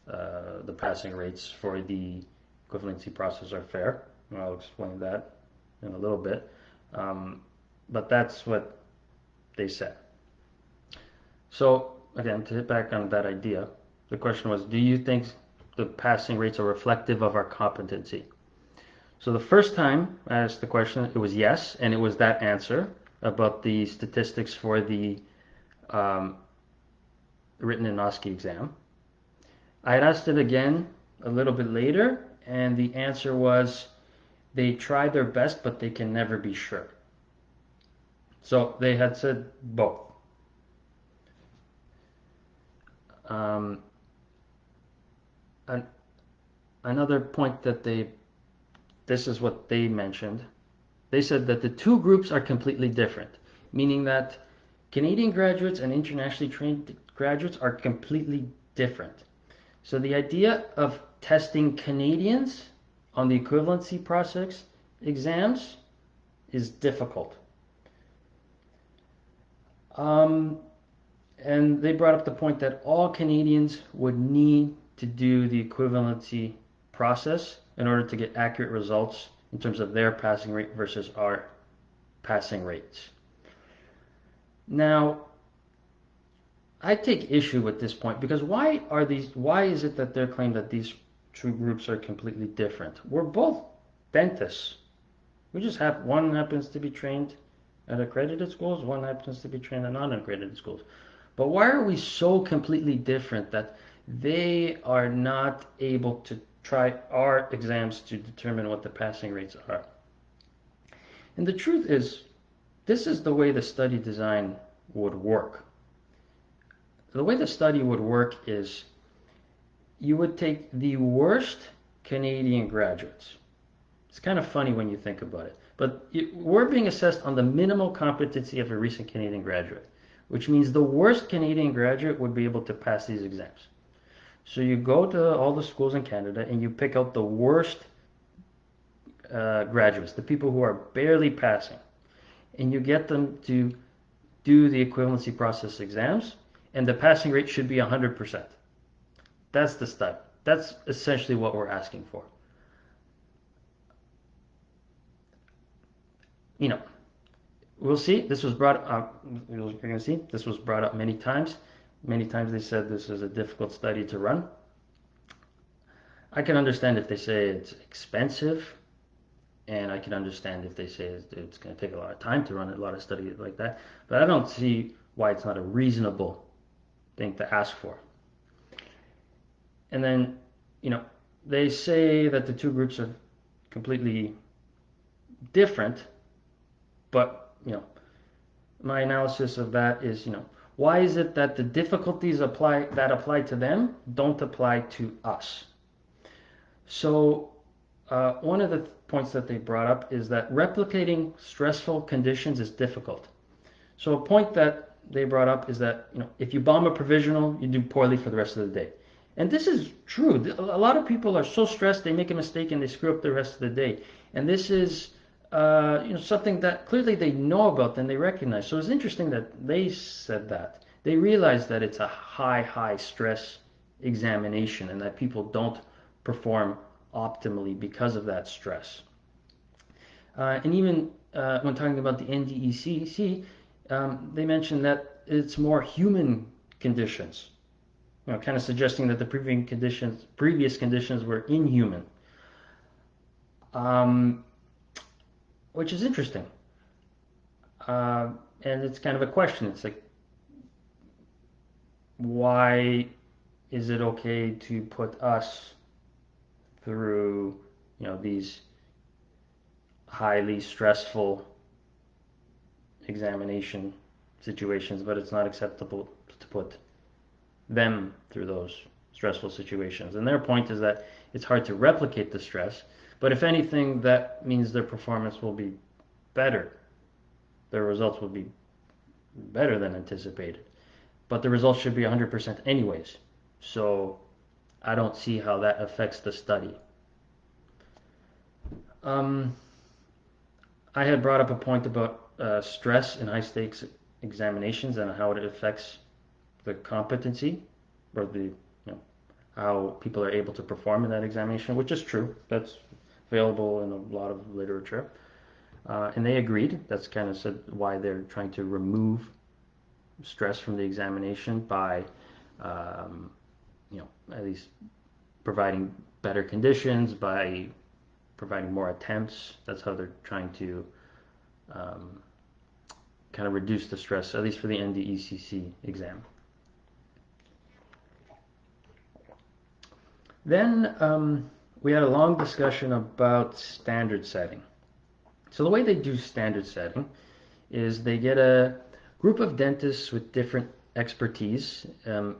the passing rates for the equivalency process are fair. And I'll explain that in a little bit. But that's what they said. So again, to hit back on that idea, the question was, do you think the passing rates are reflective of our competency? So the first time I asked the question, it was yes, and it was that answer about the statistics for the written and OSCE exam. I had asked it again a little bit later, and the answer was they try their best, but they can never be sure. So they had said both. Another point that this is what they mentioned. They said that the two groups are completely different, meaning that Canadian graduates and internationally trained graduates are completely different. So the idea of testing Canadians on the equivalency process exams is difficult. And they brought up the point that all Canadians would need to do the equivalency process in order to get accurate results in terms of their passing rate versus our passing rates. Now, I take issue with this point because why is it that they're claiming that these two groups are completely different? We're both dentists. We just have one happens to be trained at accredited schools, one happens to be trained at non-accredited schools. But why are we so completely different that they are not able to try our exams to determine what the passing rates are? And the truth is, this is the way the study design would work. The way the study would work is you would take the worst Canadian graduates. It's kind of funny when you think about it, but we're being assessed on the minimal competency of a recent Canadian graduate, which means the worst Canadian graduate would be able to pass these exams. So you go to all the schools in Canada and you pick out the worst graduates, the people who are barely passing, and you get them to do the equivalency process exams, and the passing rate should be 100%. That's the study. That's essentially what we're asking for. You know, we'll see. This was brought up. You're going to see. This was brought up many times. Many times they said this is a difficult study to run. I can understand if they say it's expensive, and I can understand if they say it's going to take a lot of time to run a lot of studies like that. But I don't see why it's not a reasonable thing to ask for. And then, they say that the two groups are completely different, but, my analysis of that is, why is it that the difficulties that apply to them don't apply to us? So one of the points that they brought up is that replicating stressful conditions is difficult. So a point that they brought up is that, if you bomb a provisional, you do poorly for the rest of the day. And this is true. A lot of people are so stressed they make a mistake and they screw up the rest of the day. And this is something that clearly they know about and they recognize. So it's interesting that they said that. They realize that it's a high stress examination and that people don't perform optimally because of that stress. And even when talking about the NDEC, they mentioned that it's more human conditions, kind of suggesting that the previous conditions were inhuman, which is interesting. And it's kind of a question. It's like, why is it okay to put us through, these highly stressful examination situations, but it's not acceptable to put them through those stressful situations? And their point is that it's hard to replicate the stress, but if anything, that means their performance will be better. Their results will be better than anticipated. But the results should be 100% anyways. So I don't see how that affects the study. I had brought up a point about stress in high-stakes examinations and how it affects the competency or the how people are able to perform in that examination, which is true. That's available in a lot of literature. And they agreed. That's kind of said why they're trying to remove stress from the examination by, at least providing better conditions, by providing more attempts. That's how they're trying to kind of reduce the stress, at least for the NDECC exam. Then we had a long discussion about standard setting. So the way they do standard setting is they get a group of dentists with different expertise.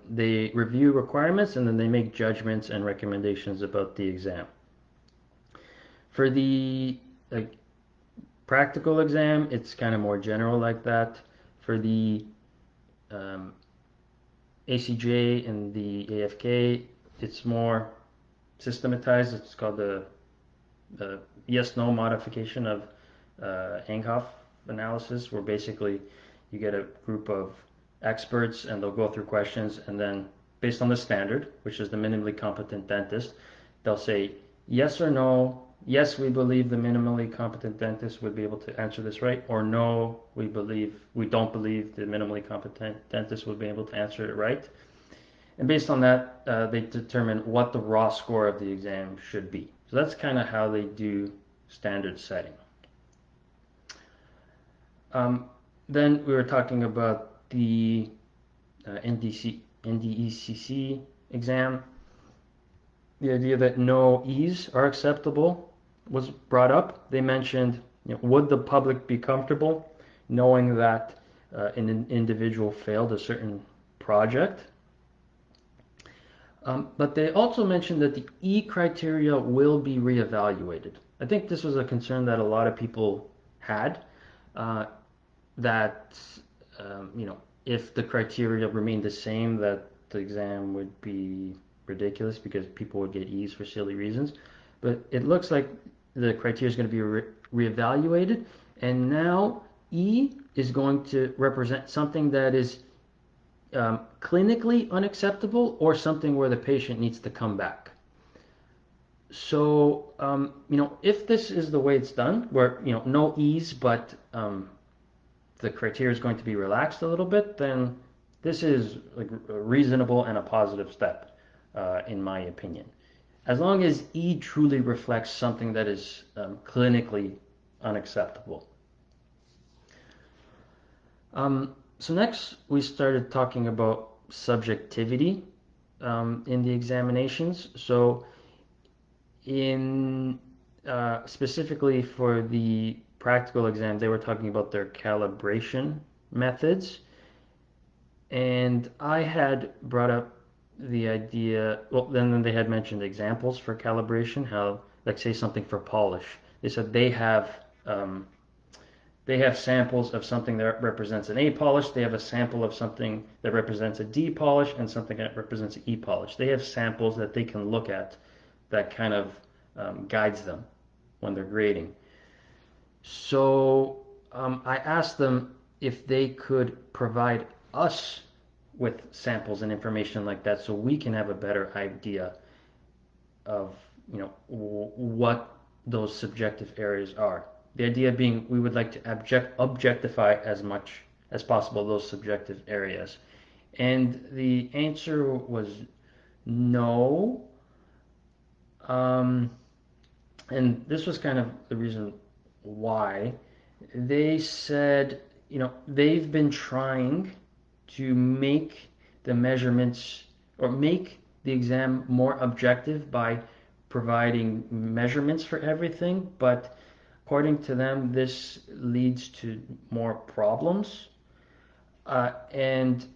They review requirements and then they make judgments and recommendations about the exam. For the practical exam, it's kind of more general like that. For the ACJ and the AFK, it's more systematized. It's called the yes-no modification of Enghoff analysis, where basically you get a group of experts and they'll go through questions, and then based on the standard, which is the minimally competent dentist, they'll say yes or no. Yes, we believe the minimally competent dentist would be able to answer this right, or no, we don't believe the minimally competent dentist would be able to answer it right. And based on that, they determine what the raw score of the exam should be. So that's kind of how they do standard setting. Then we were talking about the NDECC exam. The idea that no E's are acceptable was brought up. They mentioned, would the public be comfortable knowing that an individual failed a certain project? But they also mentioned that the E criteria will be reevaluated. I think this was a concern that a lot of people had, that if the criteria remained the same, that the exam would be ridiculous because people would get E's for silly reasons. But it looks like the criteria is going to be reevaluated, and now E is going to represent something that is clinically unacceptable or something where the patient needs to come back. So, if this is the way it's done, where, no ease, but the criteria is going to be relaxed a little bit, then this is like reasonable and a positive step, in my opinion. As long as E truly reflects something that is clinically unacceptable. So next, we started talking about subjectivity in the examinations. So in specifically for the practical exam, they were talking about their calibration methods. And I had brought up the idea, well, then they had mentioned examples for calibration, how, like, say something for polish. They said they have samples of something that represents an A polish, they have a sample of something that represents a D polish, and something that represents an E polish. They have samples that they can look at that kind of guides them when they're grading. So I asked them if they could provide us with samples and information like that so we can have a better idea of what those subjective areas are. The idea being we would like to objectify as much as possible those subjective areas. And the answer was no. And this was kind of the reason why. They said, they've been trying to make the measurements or make the exam more objective by providing measurements for everything, but according to them, this leads to more problems. And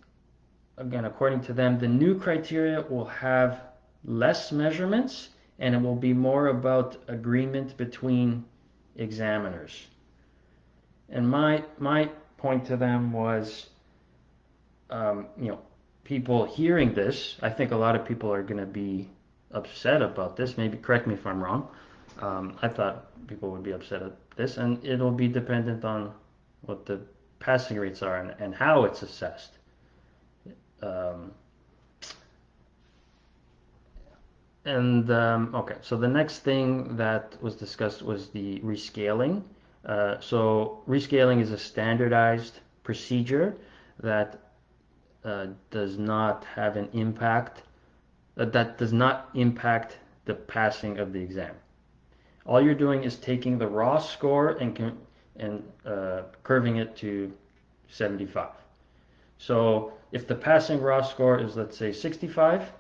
again, according to them, the new criteria will have less measurements and it will be more about agreement between examiners. And my point to them was, people hearing this, I think a lot of people are going to be upset about this. Maybe correct me if I'm wrong. I thought people would be upset at this, and it'll be dependent on what the passing rates are and how it's assessed. Okay, so the next thing that was discussed was the rescaling. So rescaling is a standardized procedure that does not have an impact, that does not impact the passing of the exam. All you're doing is taking the raw score and curving it to 75. So if the passing raw score is, let's say, 65,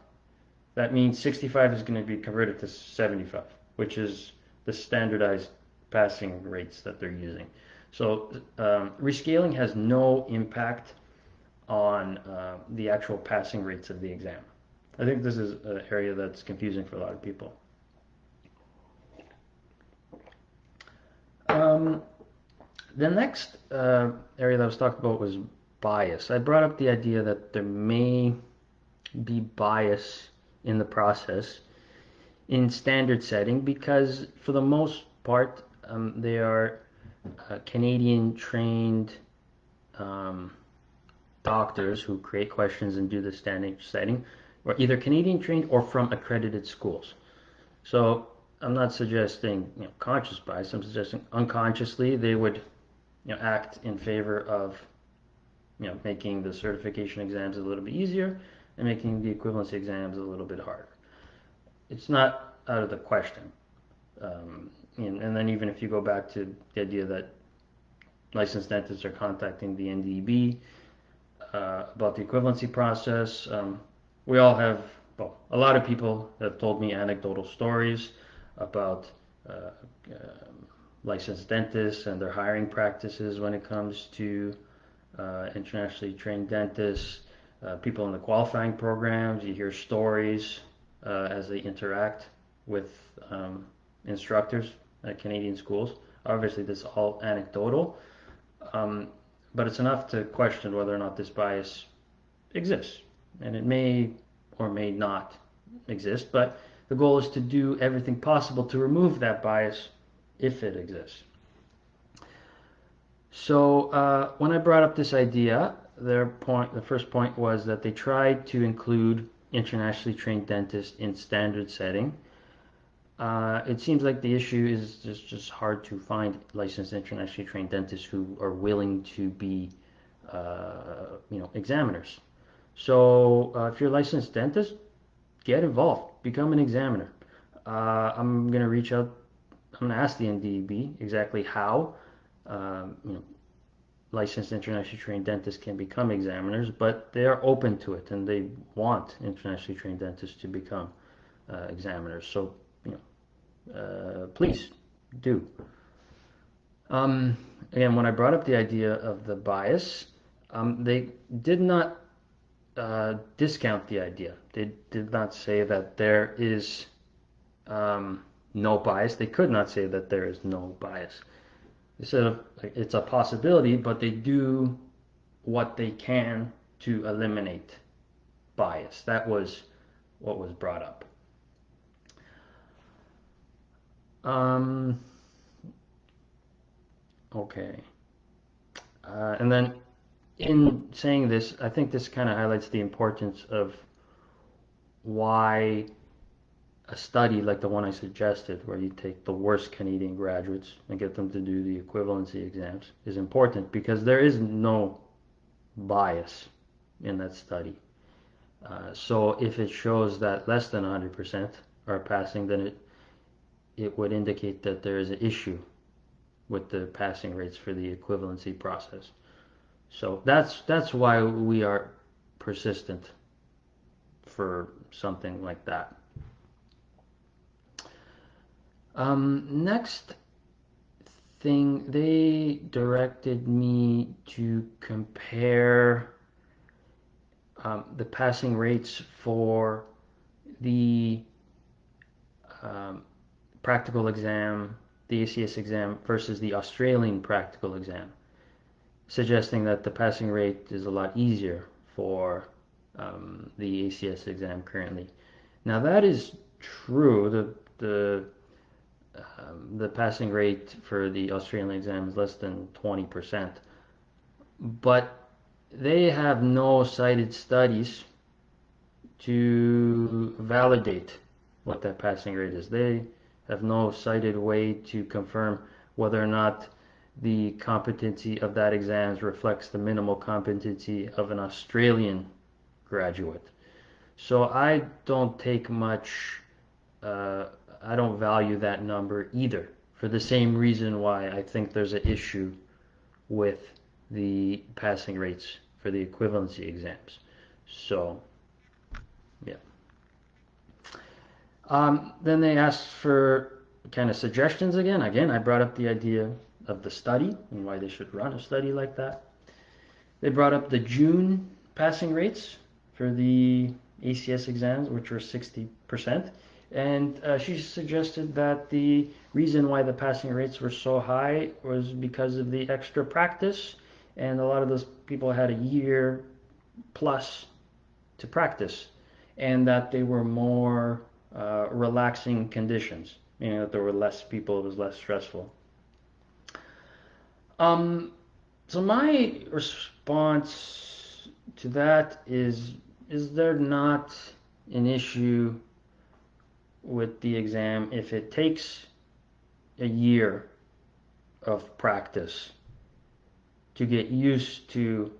that means 65 is going to be converted to 75, which is the standardized passing rates that they're using. So rescaling has no impact on the actual passing rates of the exam. I think this is an area that's confusing for a lot of people. The next area that was talked about was bias. I brought up the idea that there may be bias in the process in standard setting because for the most part they are Canadian trained doctors who create questions and do the standard setting, or either Canadian trained or from accredited schools. So I'm not suggesting conscious bias. I'm suggesting unconsciously they would act in favor of making the certification exams a little bit easier and making the equivalency exams a little bit harder. It's not out of the question. And then even if you go back to the idea that licensed dentists are contacting the NDEB about the equivalency process, we all have, well, a lot of people have told me anecdotal stories about licensed dentists and their hiring practices when it comes to internationally trained dentists, people in the qualifying programs. You hear stories as they interact with instructors at Canadian schools. Obviously, this is all anecdotal, but it's enough to question whether or not this bias exists. And it may or may not exist, but the goal is to do everything possible to remove that bias if it exists. So when I brought up this idea, the first point was that they tried to include internationally trained dentists in standard setting. It seems like the issue is just hard to find licensed internationally trained dentists who are willing to be, examiners. So if you're a licensed dentist, get involved, become an examiner. I'm gonna reach out. I'm gonna ask the NDEB exactly how, you know, licensed internationally trained dentists can become examiners, but they are open to it and they want internationally trained dentists to become examiners. So, please do. Again, when I brought up the idea of the bias, they did not discount the idea. They did not say that there is no bias. They could not say that there is no bias. They said it's a possibility, but they do what they can to eliminate bias. That was what was brought up. Um, okay. And then in saying this, I think this kind of highlights the importance of why a study like the one I suggested, where you take the worst Canadian graduates and get them to do the equivalency exams, is important because there is no bias in that study. So if it shows that less than 100% are passing, then it would indicate that there is an issue with the passing rates for the equivalency process. So that's why we are persistent for something like that. Next thing, they directed me to compare the passing rates for the um, practical exam, the ACS exam versus the Australian practical exam, suggesting that the passing rate is a lot easier for the ACS exam currently. Now that is true. The passing rate for the Australian exam is less than 20%, but they have no cited studies to validate what that passing rate is. They have no cited way to confirm whether or not the competency of that exam reflects the minimal competency of an Australian graduate. So I don't take much, I don't value that number either, for the same reason why I think there's an issue with the passing rates for the equivalency exams. So, yeah. Then they asked for kind of suggestions again. Again, I brought up the idea of the study and why they should run a study like that. They brought up the June passing rates for the ACS exams, which were 60%. And she suggested that the reason why the passing rates were so high was because of the extra practice. And a lot of those people had a year plus to practice, and that they were more relaxing conditions, meaning that there were less people, it was less stressful. Um, so my response to that is there not an issue with the exam if it takes a year of practice to get used to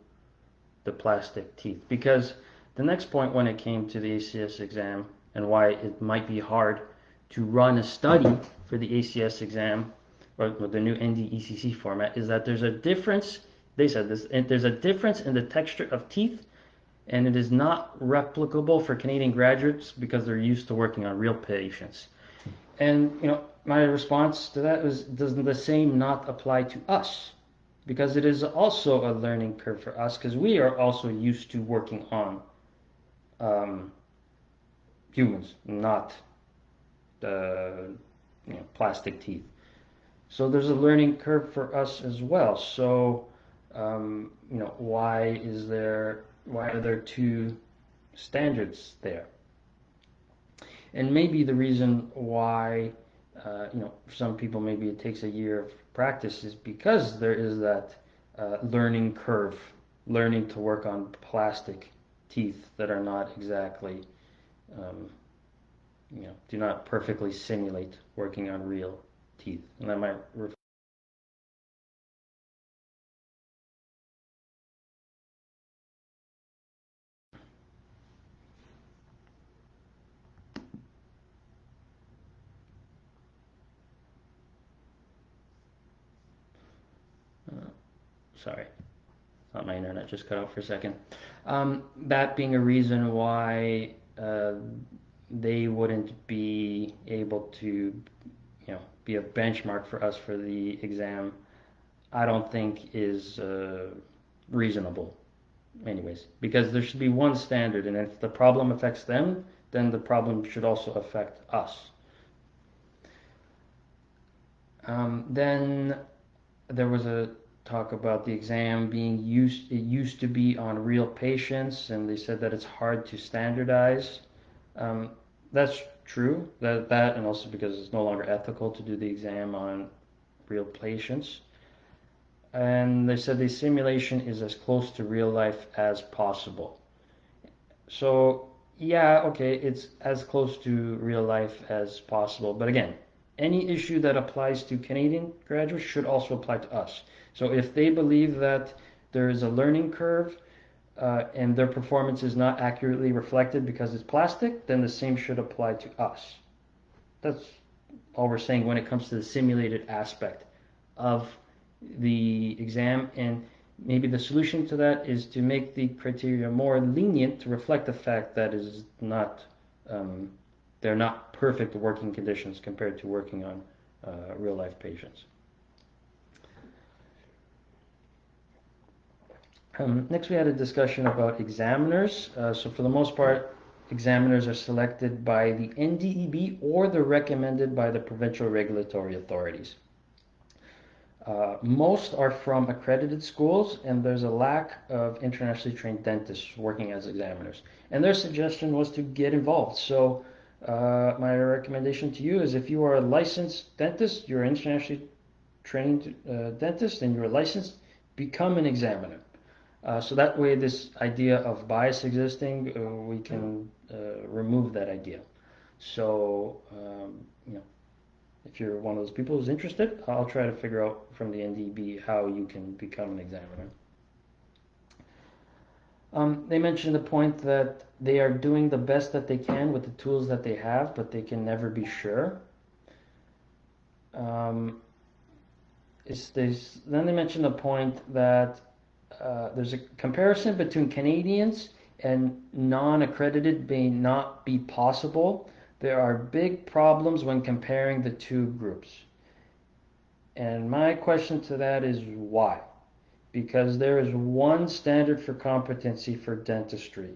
the plastic teeth? Because the next point when it came to the ACS exam and why it might be hard to run a study for the ACS exam or with the new NDECC format is that there's a difference. They said this, and there's a difference in the texture of teeth, and it is not replicable for Canadian graduates because they're used to working on real patients. And my response to that is, does the same not apply to us? Because it is also a learning curve for us, because we are also used to working on humans, not plastic teeth. So there's a learning curve for us as well. So why are there two standards there? And maybe the reason why For some people maybe it takes a year of practice is because there is that learning curve, learning to work on plastic teeth that are not exactly, um, do not perfectly simulate working on real teeth. And that might sorry, not my internet just cut out for a second. That being a reason why they wouldn't be able to, be a benchmark for us for the exam, I don't think is reasonable. Anyways, because there should be one standard, and if the problem affects them, then the problem should also affect us. Then there was a talk about the exam being used. It used to be on real patients, and they said that it's hard to standardize. Um, that's true. That and also because it's no longer ethical to do the exam on real patients. And they said the simulation is as close to real life as possible. So yeah, okay, it's as close to real life as possible. But again, any issue that applies to Canadian graduates should also apply to us. So if they believe that there is a learning curve and their performance is not accurately reflected because it's plastic, then the same should apply to us. That's all we're saying when it comes to the simulated aspect of the exam. And maybe the solution to that is to make the criteria more lenient to reflect the fact that is not they're not perfect working conditions compared to working on real life patients. Next, we had a discussion about examiners. So for the most part, examiners are selected by the NDEB or they're recommended by the provincial regulatory authorities. Most are from accredited schools, and there's a lack of internationally trained dentists working as examiners. And their suggestion was to get involved. So my recommendation to you is if you are a licensed dentist, you're an internationally trained dentist, and you're licensed, become an examiner. So that way, this idea of bias existing, we can remove that idea. So, if you're one of those people who's interested, I'll try to figure out from the NDB how you can become an examiner. They mentioned the point that they are doing the best that they can with the tools that they have, but they can never be sure. Then they mentioned the point that there's a comparison between Canadians and non-accredited may not be possible. There are big problems when comparing the two groups. And my question to that is why? Because there is one standard for competency for dentistry.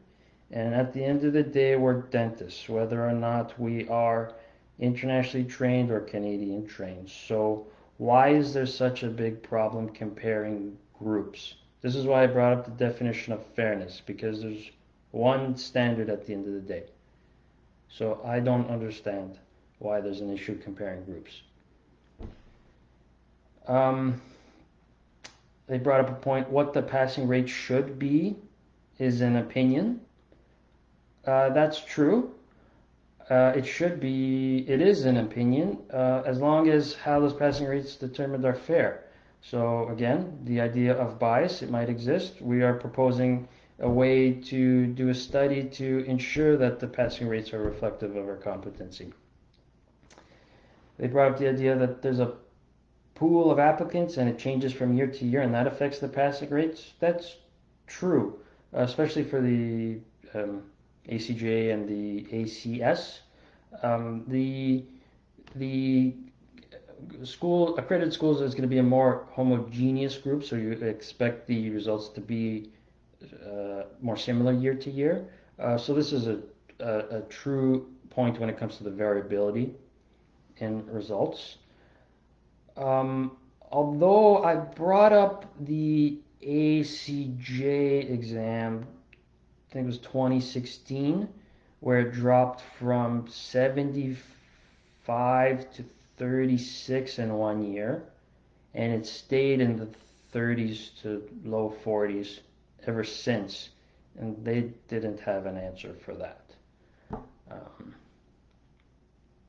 And at the end of the day, we're dentists, whether or not we are internationally trained or Canadian trained. So why is there such a big problem comparing groups? This is why I brought up the definition of fairness, because there's one standard at the end of the day. So I don't understand why there's an issue comparing groups. They brought up a point, what the passing rate should be is an opinion. That's true. It is an opinion, as long as how those passing rates determined are fair. So again, the idea of bias, it might exist. We are proposing a way to do a study to ensure that the passing rates are reflective of our competency. They brought up the idea that there's a pool of applicants and it changes from year to year and that affects the passing rates. That's true, especially for the ACJ and the ACS. The accredited schools is going to be a more homogeneous group, so you expect the results to be more similar year to year. So this is a true point when it comes to the variability in results. Although I brought up the ACJ exam, I think it was 2016, where it dropped from 75 to 36 in 1 year, and it stayed in the 30s to low 40s ever since, and they didn't have an answer for that.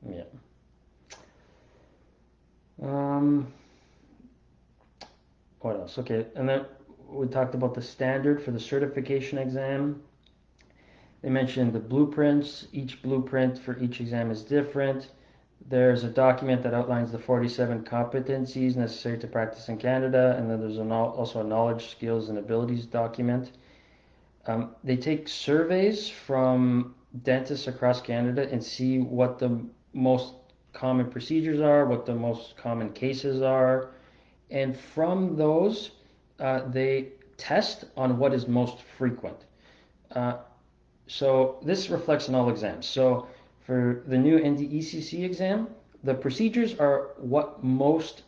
Yeah. What else? Okay, and then we talked about the standard for the certification exam. They mentioned the blueprints. Each blueprint for each exam is different. There's a document that outlines the 47 competencies necessary to practice in Canada, and then there's also a knowledge, skills, and abilities document. They take surveys from dentists across Canada and see what the most common procedures are, what the most common cases are, and from those, they test on what is most frequent. So this reflects on all exams. So for the new NDECC exam, the procedures are what most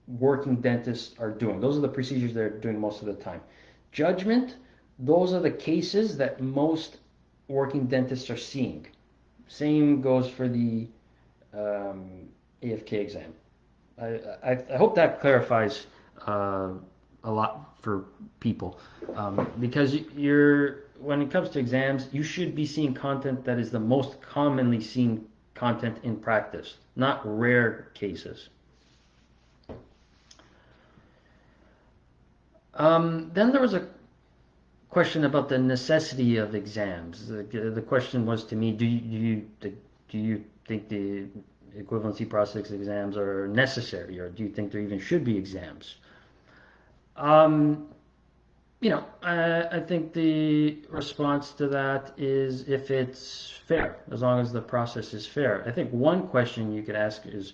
working dentists are doing. Those are the procedures they're doing most of the time. Judgment, those are the cases that most working dentists are seeing. Same goes for the AFK exam. I hope that clarifies a lot for people, because when it comes to exams, you should be seeing content that is the most commonly seen content in practice, not rare cases. Then there was a question about the necessity of exams. The question was to me, do you think the equivalency process exams are necessary, or do you think there even should be exams? I think the response to that is if it's fair, as long as the process is fair. I think one question you could ask is,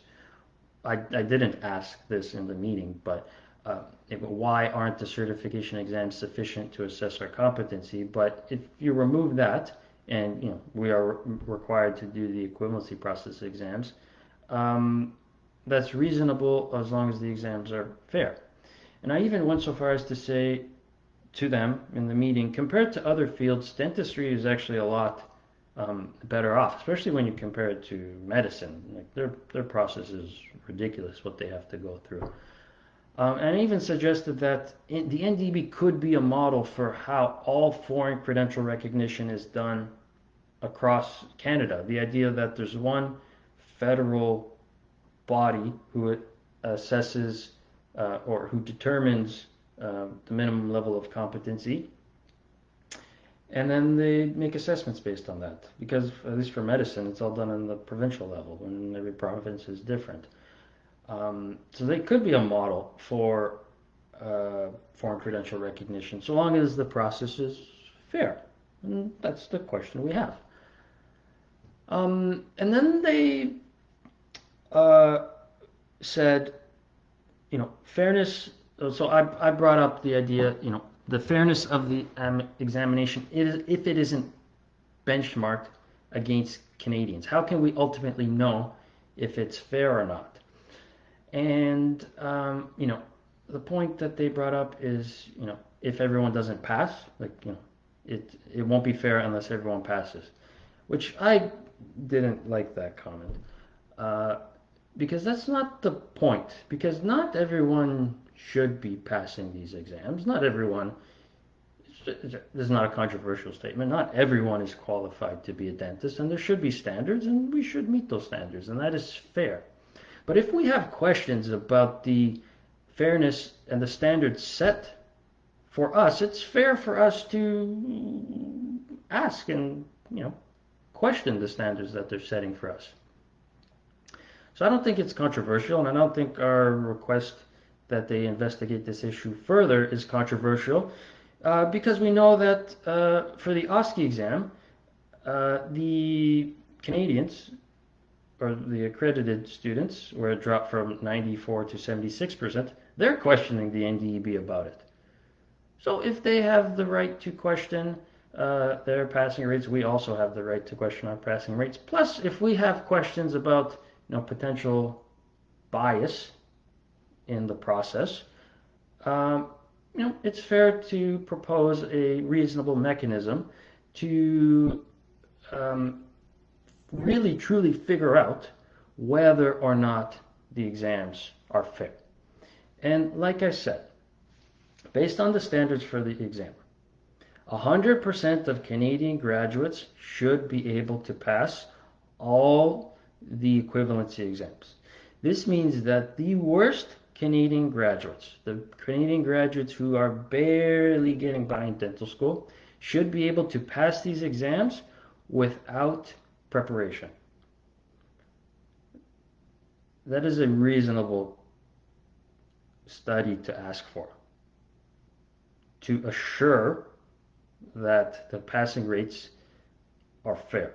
I didn't ask this in the meeting, but why aren't the certification exams sufficient to assess our competency? But if you remove that, and we are required to do the equivalency process exams, that's reasonable as long as the exams are fair. And I even went so far as to say to them in the meeting, compared to other fields, dentistry is actually a lot better off, especially when you compare it to medicine. Like their process is ridiculous what they have to go through. And I even suggested that the NDEB could be a model for how all foreign credential recognition is done across Canada. The idea that there's one federal body who assesses or who determines the minimum level of competency, and then they make assessments based on that. Because at least for medicine, it's all done on the provincial level, and every province is different. So they could be a model for foreign credential recognition, so long as the process is fair. And that's the question we have. And then they said, fairness. So I brought up the idea, the fairness of the examination if it isn't benchmarked against Canadians. How can we ultimately know if it's fair or not? And the point that they brought up is, if everyone doesn't pass, it won't be fair unless everyone passes, which I didn't like that comment, because that's not the point. Because not everyone should be passing these exams. Not everyone. This is not a controversial statement. Not everyone is qualified to be a dentist, and there should be standards, and we should meet those standards, and that is fair. But if we have questions about the fairness and the standards set for us, it's fair for us to ask and, question the standards that they're setting for us. So I don't think it's controversial, and I don't think our request that they investigate this issue further is controversial, because we know that for the OSCE exam, the Canadians, or the accredited students, where it dropped from 94 to 76%, they're questioning the NDEB about it. So if they have the right to question their passing rates, we also have the right to question our passing rates. Plus, if we have questions about potential bias in the process, it's fair to propose a reasonable mechanism to really truly figure out whether or not the exams are fair. And like I said, based on the standards for the exam, 100% of Canadian graduates should be able to pass all the equivalency exams. This means that the worst Canadian graduates, the Canadian graduates who are barely getting by in dental school, should be able to pass these exams without preparation. That is a reasonable study to ask for, to assure that the passing rates are fair.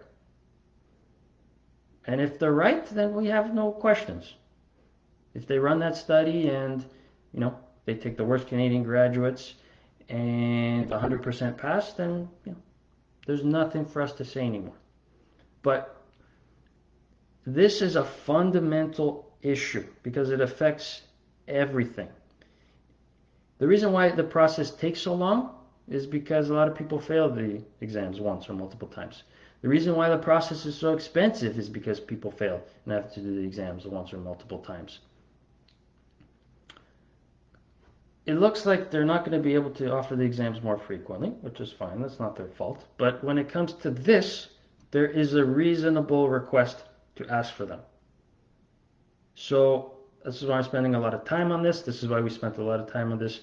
And if they're right, then we have no questions. If they run that study and, they take the worst Canadian graduates and 100% pass, then, there's nothing for us to say anymore. But this is a fundamental issue because it affects everything. The reason why the process takes so long is because a lot of people fail the exams once or multiple times. The reason why the process is so expensive is because people fail and have to do the exams once or multiple times. It looks like they're not going to be able to offer the exams more frequently, which is fine. That's not their fault. But when it comes to this, there is a reasonable request to ask for them. So this is why I'm spending a lot of time on this. This is why we spent a lot of time on this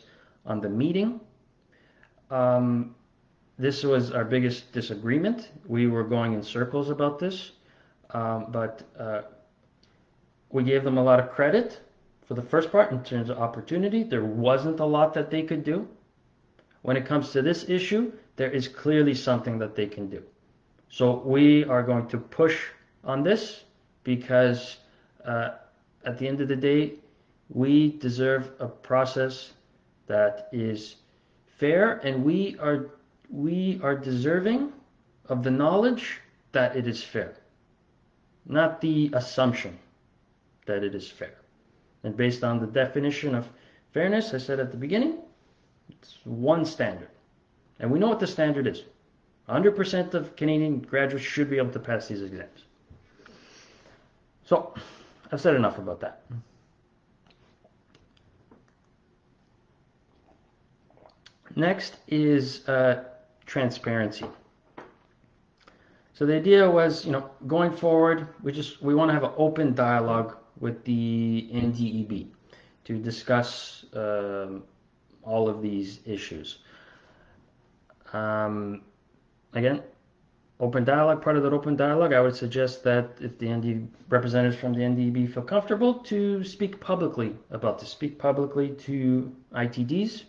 on the meeting. This was our biggest disagreement. We were going in circles about this, but we gave them a lot of credit for the first part in terms of opportunity. There wasn't a lot that they could do. When it comes to this issue, there is clearly something that they can do. So we are going to push on this because at the end of the day, we deserve a process that is fair, and we are deserving of the knowledge that it is fair, not the assumption that it is fair. And based on the definition of fairness, I said at the beginning, it's one standard. And we know what the standard is. 100% of Canadian graduates should be able to pass these exams. So, I've said enough about that. Next is transparency. So the idea was, going forward, we want to have an open dialogue with the NDEB to discuss all of these issues. Again, open dialogue, part of that open dialogue, I would suggest that if the representatives from the NDEB feel comfortable to speak publicly about this, speak publicly to ITDs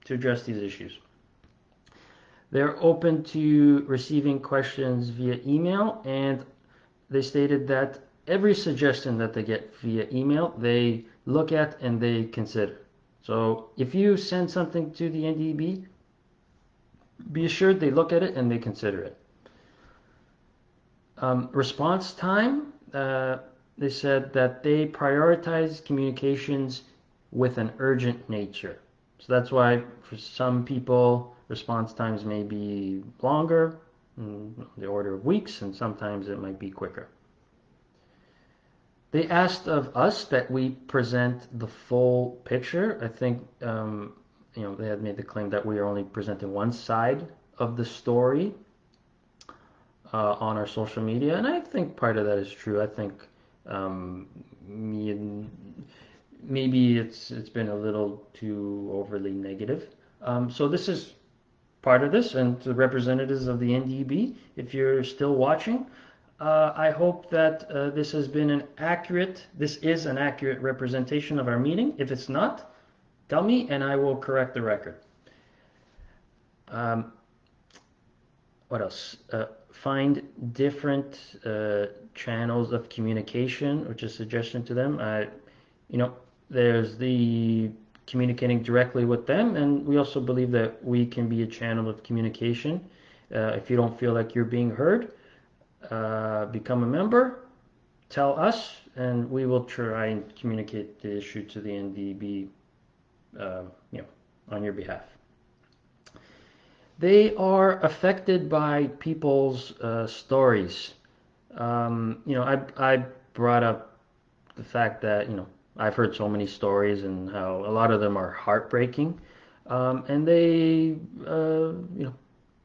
to address these issues. They're open to receiving questions via email, and they stated that every suggestion that they get via email, they look at and they consider. So if you send something to the NDEB, be assured they look at it and they consider it. Response time, they said that they prioritize communications with an urgent nature. So that's why for some people, response times may be longer, the order of weeks, and sometimes it might be quicker. They asked of us that we present the full picture. I think, they had made the claim that we are only presenting one side of the story on our social media, and I think part of that is true. I think maybe it's been a little too overly negative. So this is part of this, and to the representatives of the NDEB, if you're still watching, I hope that this is an accurate representation of our meeting. If it's not, tell me and I will correct the record. What else? Find different channels of communication, which is a suggestion to them. There's the communicating directly with them, and we also believe that we can be a channel of communication. If you don't feel like you're being heard, become a member, tell us, and we will try and communicate the issue to the NDEB, on your behalf. They are affected by people's stories. I brought up the fact that, I've heard so many stories and how a lot of them are heartbreaking. And they,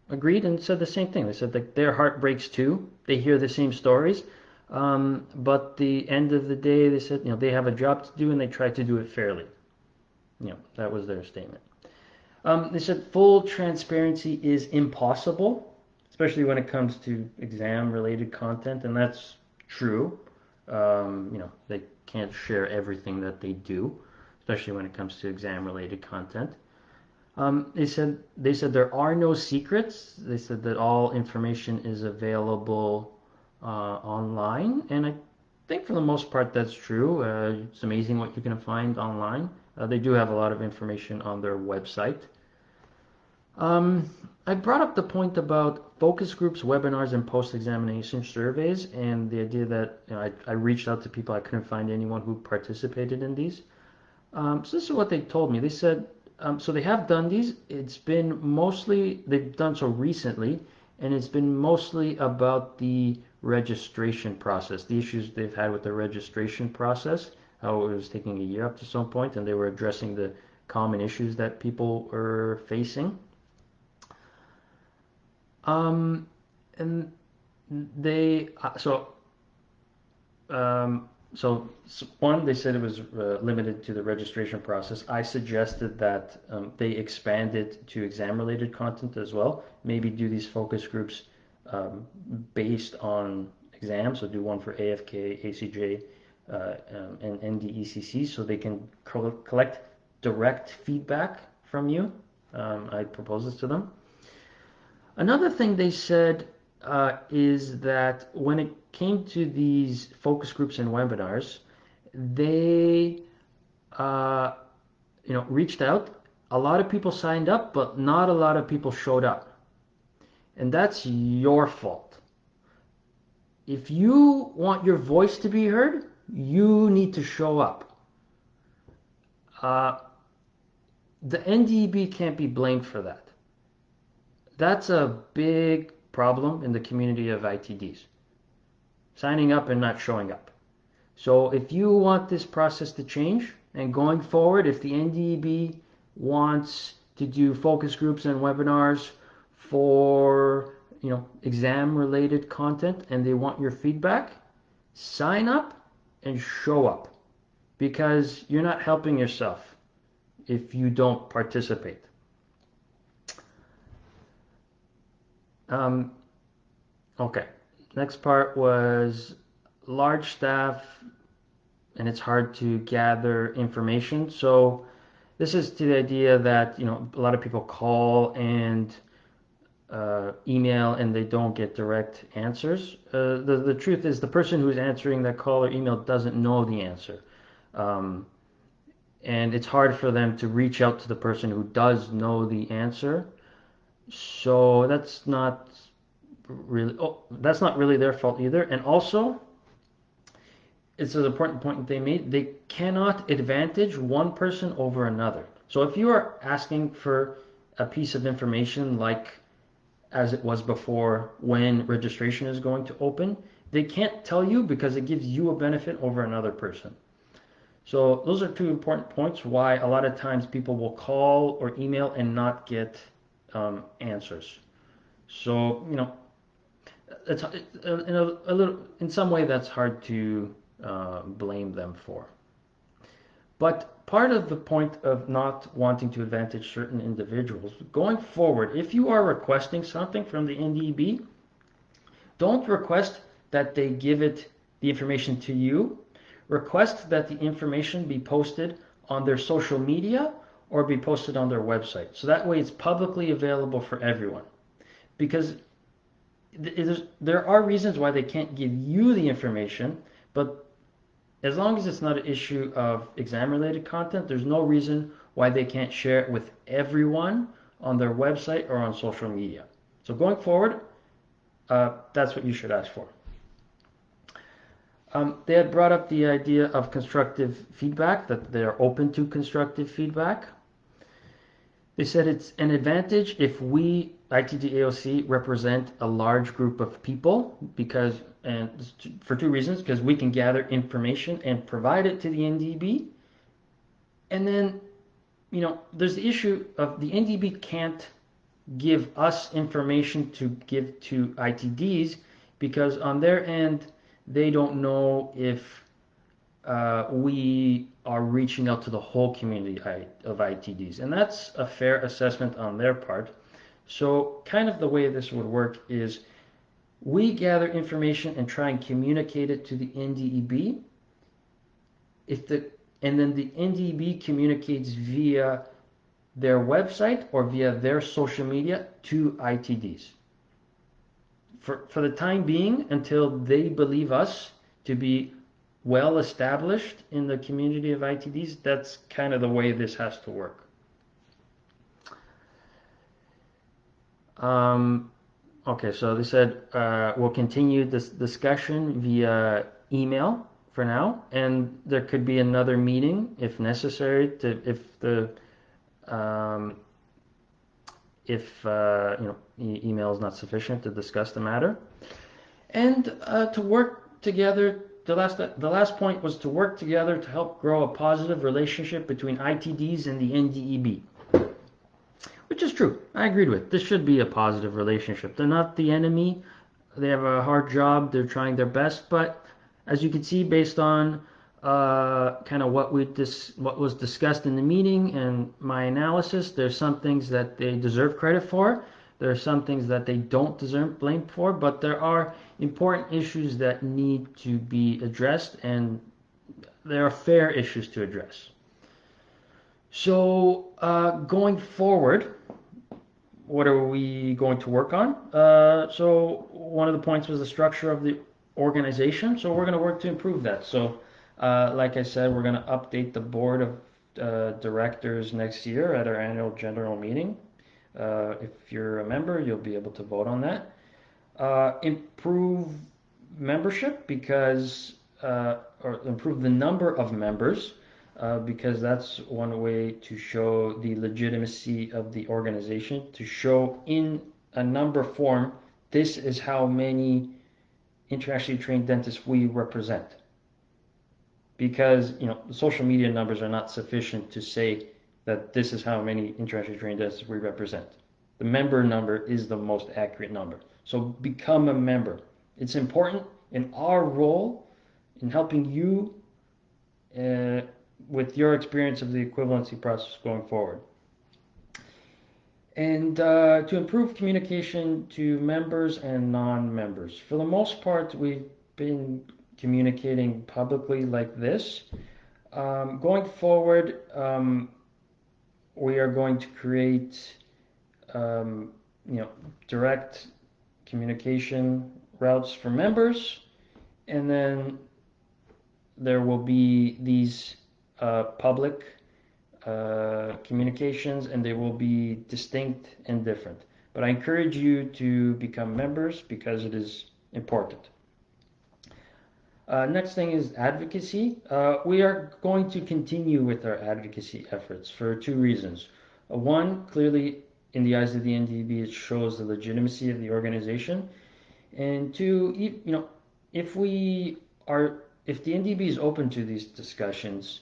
agreed and said the same thing. They said that their heart breaks too. They hear the same stories. But the end of the day, they said, they have a job to do and they try to do it fairly. That was their statement. They said full transparency is impossible, especially when it comes to exam-related content, and that's true. They can't share everything that they do, especially when it comes to exam-related content. They said there are no secrets. They said that all information is available online, and I think for the most part that's true. It's amazing what you can find online. They do have a lot of information on their website. I brought up the point about focus groups, webinars, and post-examination surveys, and the idea that I reached out to people. I couldn't find anyone who participated in these. So this is what they told me. They said, so they have done these. It's been mostly, they've done so recently, and it's been mostly about the registration process, the issues they've had with the registration process, how it was taking a year up to some point, and they were addressing the common issues that people were facing. And they so one, they said it was limited to the registration process. I suggested that they expand it to exam-related content as well. Maybe do these focus groups based on exams. So do one for AFK, ACJ, and NDECC, so they can collect direct feedback from you. I proposed this to them. Another thing they said is that when it came to these focus groups and webinars, they reached out. A lot of people signed up, but not a lot of people showed up. And that's your fault. If you want your voice to be heard, you need to show up. The NDEB can't be blamed for that. That's a big problem in the community of ITDs. Signing up and not showing up. So if you want this process to change, and going forward, if the NDEB wants to do focus groups and webinars for exam-related content, and they want your feedback, sign up and show up, because you're not helping yourself if you don't participate. Okay, next part was large staff, and it's hard to gather information. So this is to the idea that a lot of people call and email and they don't get direct answers. The truth is the person who's answering that call or email doesn't know the answer. And it's hard for them to reach out to the person who does know the answer. So that's not really their fault either. And also, it's an important point that they made. They cannot advantage one person over another. So if you are asking for a piece of information like as it was before when registration is going to open, they can't tell you because it gives you a benefit over another person. So those are two important points why a lot of times people will call or email and not get answers. So it's in some way that's hard to blame them for. But part of the point of not wanting to advantage certain individuals, going forward, if you are requesting something from the NDEB, don't request that they give the information to you. Request that the information be posted on their social media or be posted on their website. So that way it's publicly available for everyone. Because there are reasons why they can't give you the information, but as long as it's not an issue of exam-related content, there's no reason why they can't share it with everyone on their website or on social media. So going forward, that's what you should ask for. They had brought up the idea of constructive feedback, that they are open to constructive feedback. They said it's an advantage if we, ITDAOC, represent a large group of people because, and for two reasons, because we can gather information and provide it to the NDEB. And then, there's the issue of the NDEB can't give us information to give to ITDs because on their end, they don't know if we are reaching out to the whole community of ITDs. And that's a fair assessment on their part. So kind of the way this would work is we gather information and try and communicate it to the NDEB. And then the NDEB communicates via their website or via their social media to ITDs. For the time being, until they believe us to be well established in the community of ITDs, that's kind of the way this has to work. Okay, so they said we'll continue this discussion via email for now, and there could be another meeting if necessary if email is not sufficient to discuss the matter, and to work together. The last point was to work together to help grow a positive relationship between ITDs and the NDEB, which is true. I agreed with. This should be a positive relationship. They're not the enemy. They have a hard job. They're trying their best, but as you can see, based on kind of what was discussed in the meeting and my analysis, there's some things that they deserve credit for. There are some things that they don't deserve blame for, but there are important issues that need to be addressed, and there are fair issues to address. So going forward, what are we going to work on? So one of the points was the structure of the organization. So we're going to work to improve that. So like I said, we're going to update the board of directors next year at our annual general meeting. If you're a member, you'll be able to vote on that. Improve membership because, or improve the number of members because that's one way to show the legitimacy of the organization, to show in a number form, this is how many internationally trained dentists we represent. Because, the social media numbers are not sufficient to say that this is how many internationally trained dentists we represent. The member number is the most accurate number. So become a member. It's important in our role in helping you with your experience of the equivalency process going forward. And to improve communication to members and non-members. For the most part, we've been communicating publicly like this. Going forward, we are going to create direct communication routes for members, and then there will be these public communications, and they will be distinct and different. But I encourage you to become members because it is important. Next thing is advocacy. We are going to continue with our advocacy efforts for two reasons. One, clearly in the eyes of the NDEB, it shows the legitimacy of the organization. And two, if the NDEB is open to these discussions,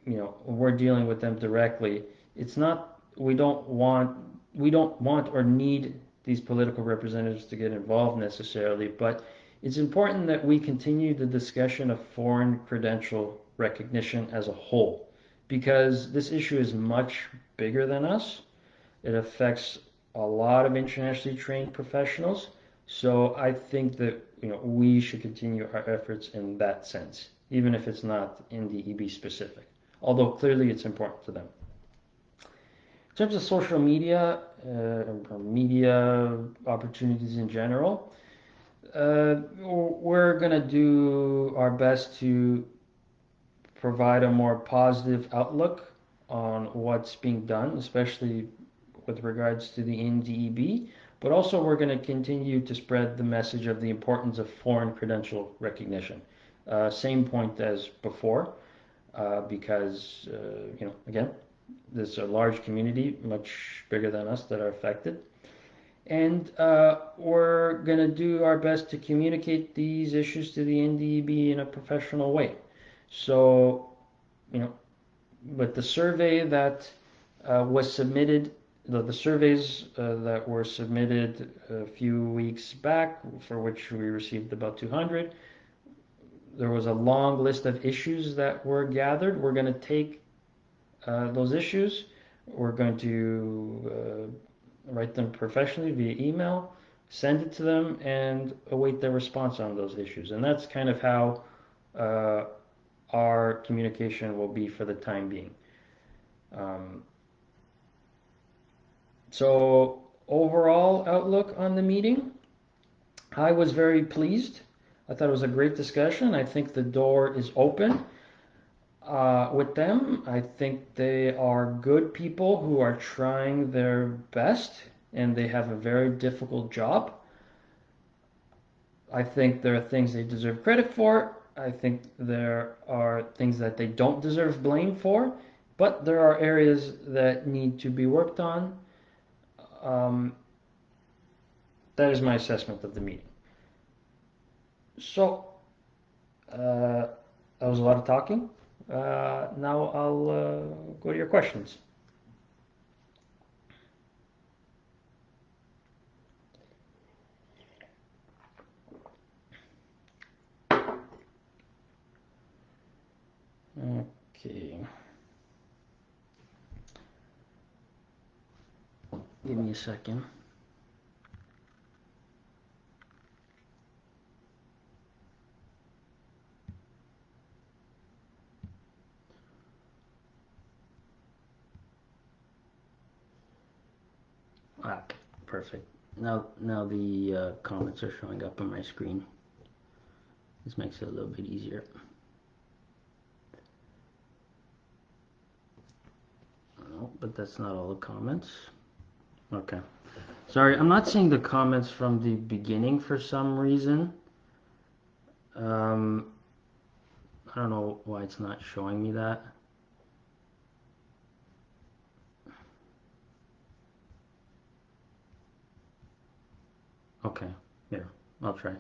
we're dealing with them directly. It's not, we don't want or need these political representatives to get involved necessarily, but it's important that we continue the discussion of foreign credential recognition as a whole, because this issue is much bigger than us. It affects a lot of internationally trained professionals. So I think that we should continue our efforts in that sense, even if it's not NDEB specific, although clearly it's important to them. In terms of social media or media opportunities in general, we're going to do our best to provide a more positive outlook on what's being done, especially with regards to the NDEB, but also we're going to continue to spread the message of the importance of foreign credential recognition. Same point as before, because, again, there's a large community, much bigger than us, that are affected. And we're going to do our best to communicate these issues to the NDEB in a professional way. So, you know, with the survey that was submitted, the surveys that were submitted a few weeks back, for which we received about 200, there was a long list of issues that were gathered. We're going to take those issues. We're going to write them professionally via email, send it to them, and await their response on those issues. And that's kind of how our communication will be for the time being. So overall outlook on the meeting, I was very pleased. I thought it was a great discussion. I think the door is open with them. I think they are good people who are trying their best, and they have a very difficult job. I think there are things they deserve credit for. I think there are things that they don't deserve blame for, but there are areas that need to be worked on. That is my assessment of the meeting. So, that was a lot of talking. Now I'll go to your questions. Okay. Give me a second. Ah, perfect. Now the comments are showing up on my screen. This makes it a little bit easier. No, but that's not all the comments. Okay. Sorry, I'm not seeing the comments from the beginning for some reason. I don't know why it's not showing me that. Okay, here, I'll try.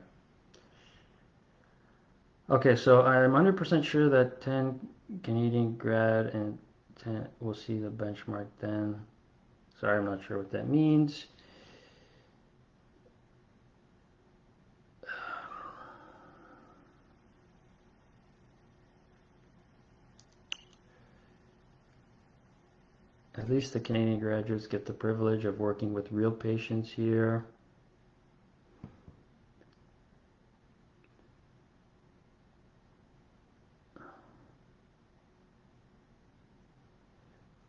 Okay, so I'm 100% sure that 10 Canadian grad and 10 will see the benchmark then. Sorry, I'm not sure what that means. At least the Canadian graduates get the privilege of working with real patients here.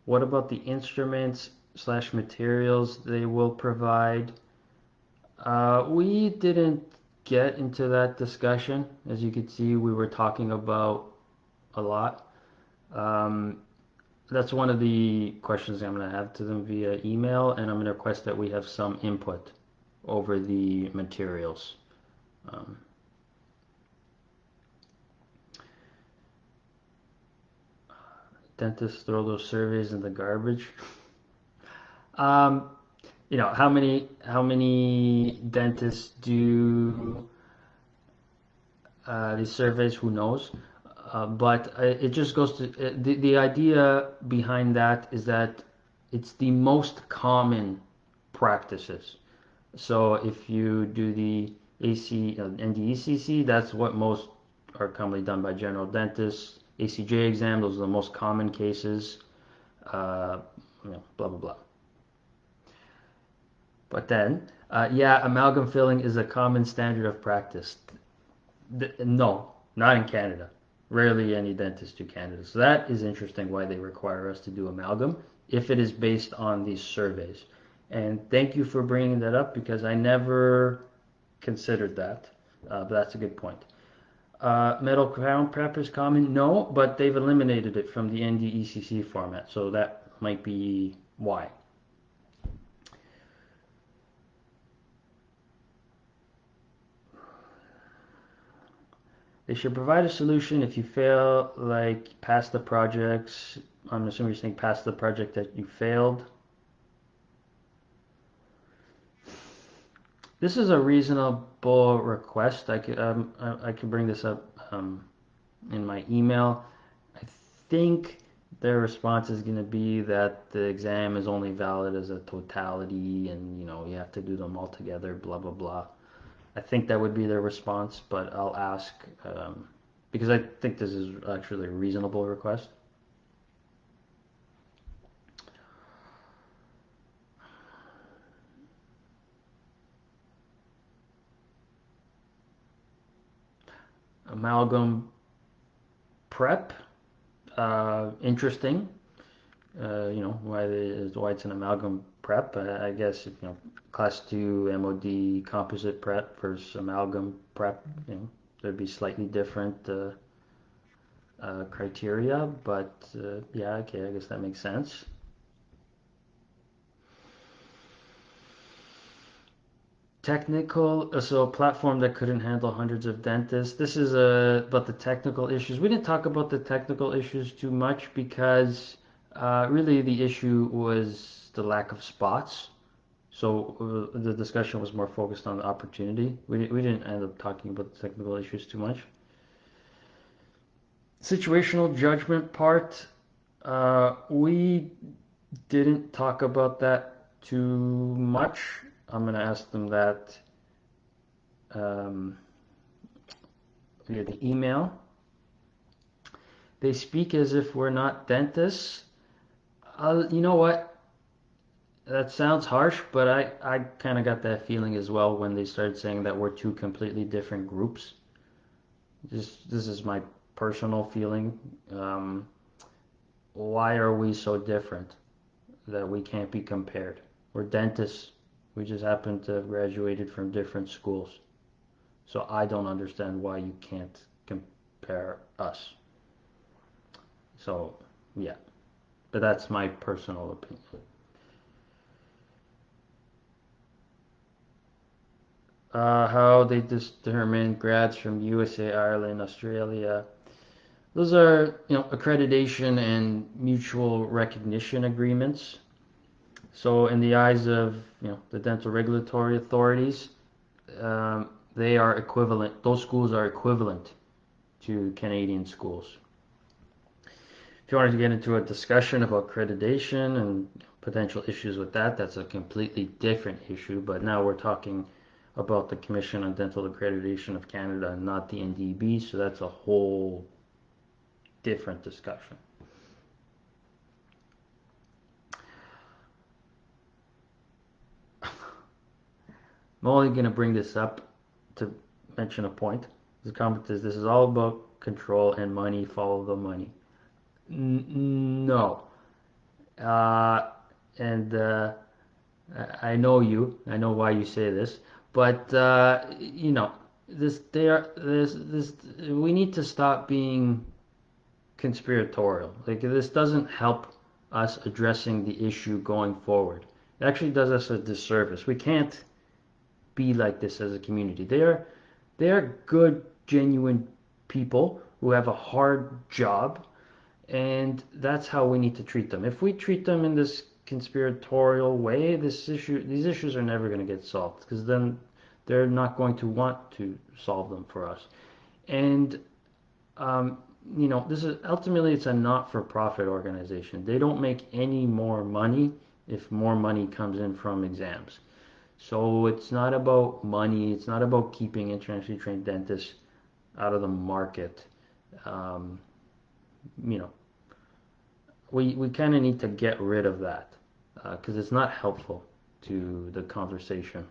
What about the instruments slash materials they will provide? We didn't get into that discussion. As you can see, we were talking about a lot. That's one of the questions I'm going to have to them via email, and I'm going to request that we have some input over the materials. Dentists throw those surveys in the garbage. You know, how many dentists do these surveys? Who knows? But it just goes to the idea behind that is that it's the most common practices. So if you do the AC NDECC, that's what most are commonly done by general dentists. ACJ exam, those are the most common cases. You know, blah blah blah. But then, yeah, amalgam filling is a common standard of practice. No, not in Canada. Rarely any dentists do Canada. So that is interesting why they require us to do amalgam if it is based on these surveys. And thank you for bringing that up because I never considered that. But that's a good point. Metal crown prep is common? No, but they've eliminated it from the NDECC format. So that might be why. They should provide a solution if you fail, like pass the projects. I'm assuming you're saying pass the project that you failed. This is a reasonable request. I could bring this up in my email. I think their response is going to be that the exam is only valid as a totality, and you have to do them all together. Blah blah blah. I think that would be their response, but I'll ask because I think this is actually a reasonable request. Amalgam prep, interesting. Why it's an amalgam prep. I guess class 2 MOD composite prep versus amalgam prep. There'd be slightly different criteria, but yeah, okay, I guess that makes sense. Technical, so a platform that couldn't handle hundreds of dentists. This is about the technical issues. We didn't talk about the technical issues too much because really the issue was the lack of spots. So the discussion was more focused on the opportunity. We didn't end up talking about the technical issues too much. Situational judgment part, we didn't talk about that too much. I'm going to ask them that via the email. They speak as if we're not dentists. You know what? That sounds harsh, but I kind of got that feeling as well when they started saying that we're two completely different groups. This is my personal feeling. Why are we so different that we can't be compared? We're dentists. We just happen to have graduated from different schools. So I don't understand why you can't compare us. So, yeah. But that's my personal opinion. How they determine grads from USA, Ireland, Australia. Those are, accreditation and mutual recognition agreements. So in the eyes of, the dental regulatory authorities, they are equivalent. Those schools are equivalent to Canadian schools. If you wanted to get into a discussion about accreditation and potential issues with that, that's a completely different issue. But now we're talking about the Commission on Dental Accreditation of Canada and not the NDEB, so that's a whole different discussion. I'm only going to bring this up to mention a point. The comment is this is all about control and money, follow the money. No. And I know you. I know why you say this. But we need to stop being conspiratorial. Like this doesn't help us addressing the issue going forward. It actually does us a disservice. We can't be like this as a community. They are good, genuine people who have a hard job, and that's how we need to treat them. If we treat them in this conspiratorial way, these issues are never going to get solved because then they're not going to want to solve them for us. And this is ultimately it's a not-for-profit organization. They don't make any more money if more money comes in from exams. So it's not about money. It's not about keeping internationally trained dentists out of the market. We kind of need to get rid of that because it's not helpful to the conversation.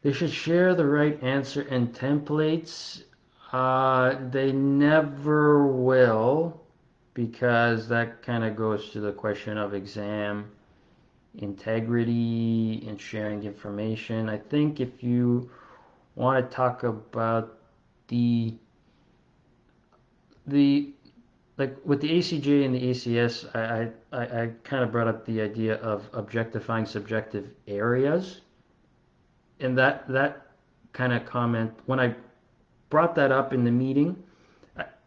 They should share the right answer and templates. They never will because that kind of goes to the question of exam integrity and sharing information. I think if you want to talk about the like with the ACJ and the ACS, I kind of brought up the idea of objectifying subjective areas, and that kind of comment when I brought that up in the meeting,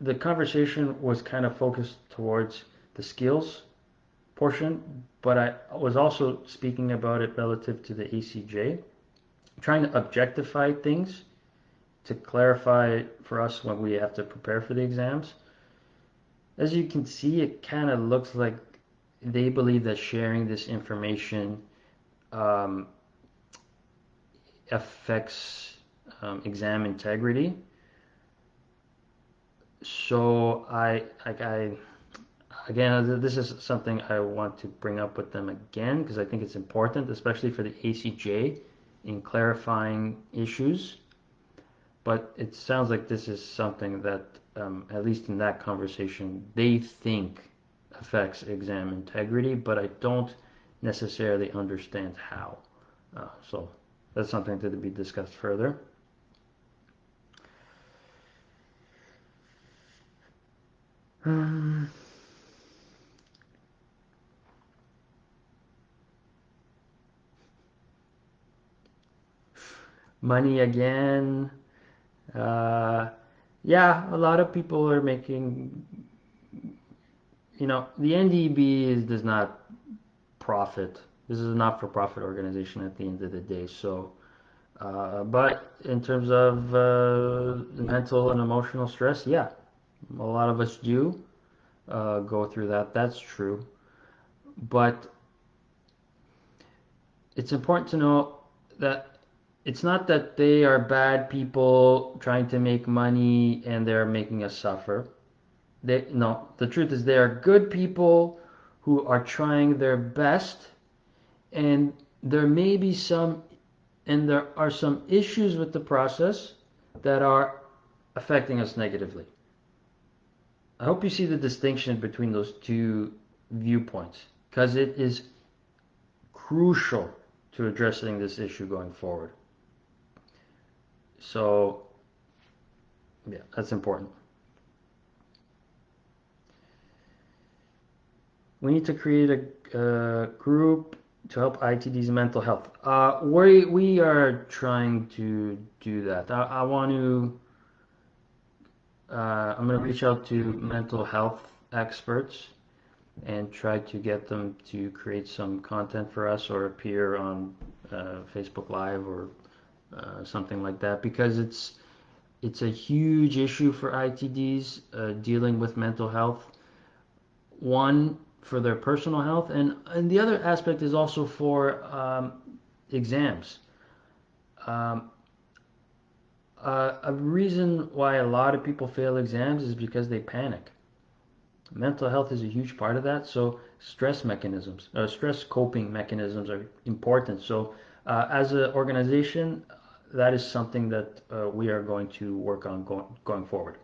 the conversation was kind of focused towards the skills portion, but I was also speaking about it relative to the ACJ, trying to objectify things to clarify for us when we have to prepare for the exams. As you can see, it kind of looks like they believe that sharing this information um, affects exam integrity. So again, this is something I want to bring up with them again because I think it's important, especially for the ACJ, in clarifying issues. But it sounds like this is something that, at least in that conversation, they think affects exam integrity, but I don't necessarily understand how. So that's something to be discussed further. Um, Money again. Uh, yeah, a lot of people are making, the NDEB does not profit. This is a not-for-profit organization at the end of the day. So, but in terms of mental and emotional stress, yeah, a lot of us do go through that. That's true. But it's important to know that it's not that they are bad people trying to make money and they're making us suffer. No, the truth is they are good people who are trying their best, and there may be some, and there are some issues with the process that are affecting us negatively. I hope you see the distinction between those two viewpoints because it is crucial to addressing this issue going forward. So, yeah, that's important. We need to create a group to help ITD's mental health. We are trying to do that. I want to. I'm going to reach out to mental health experts and try to get them to create some content for us or appear on Facebook Live or something like that because it's a huge issue for ITDs dealing with mental health. One, for their personal health, and the other aspect is also for exams. Um, a reason why a lot of people fail exams is because they panic. Mental health is a huge part of that, so stress coping mechanisms are important. So, as an organization, that is something that we are going to work on going forward.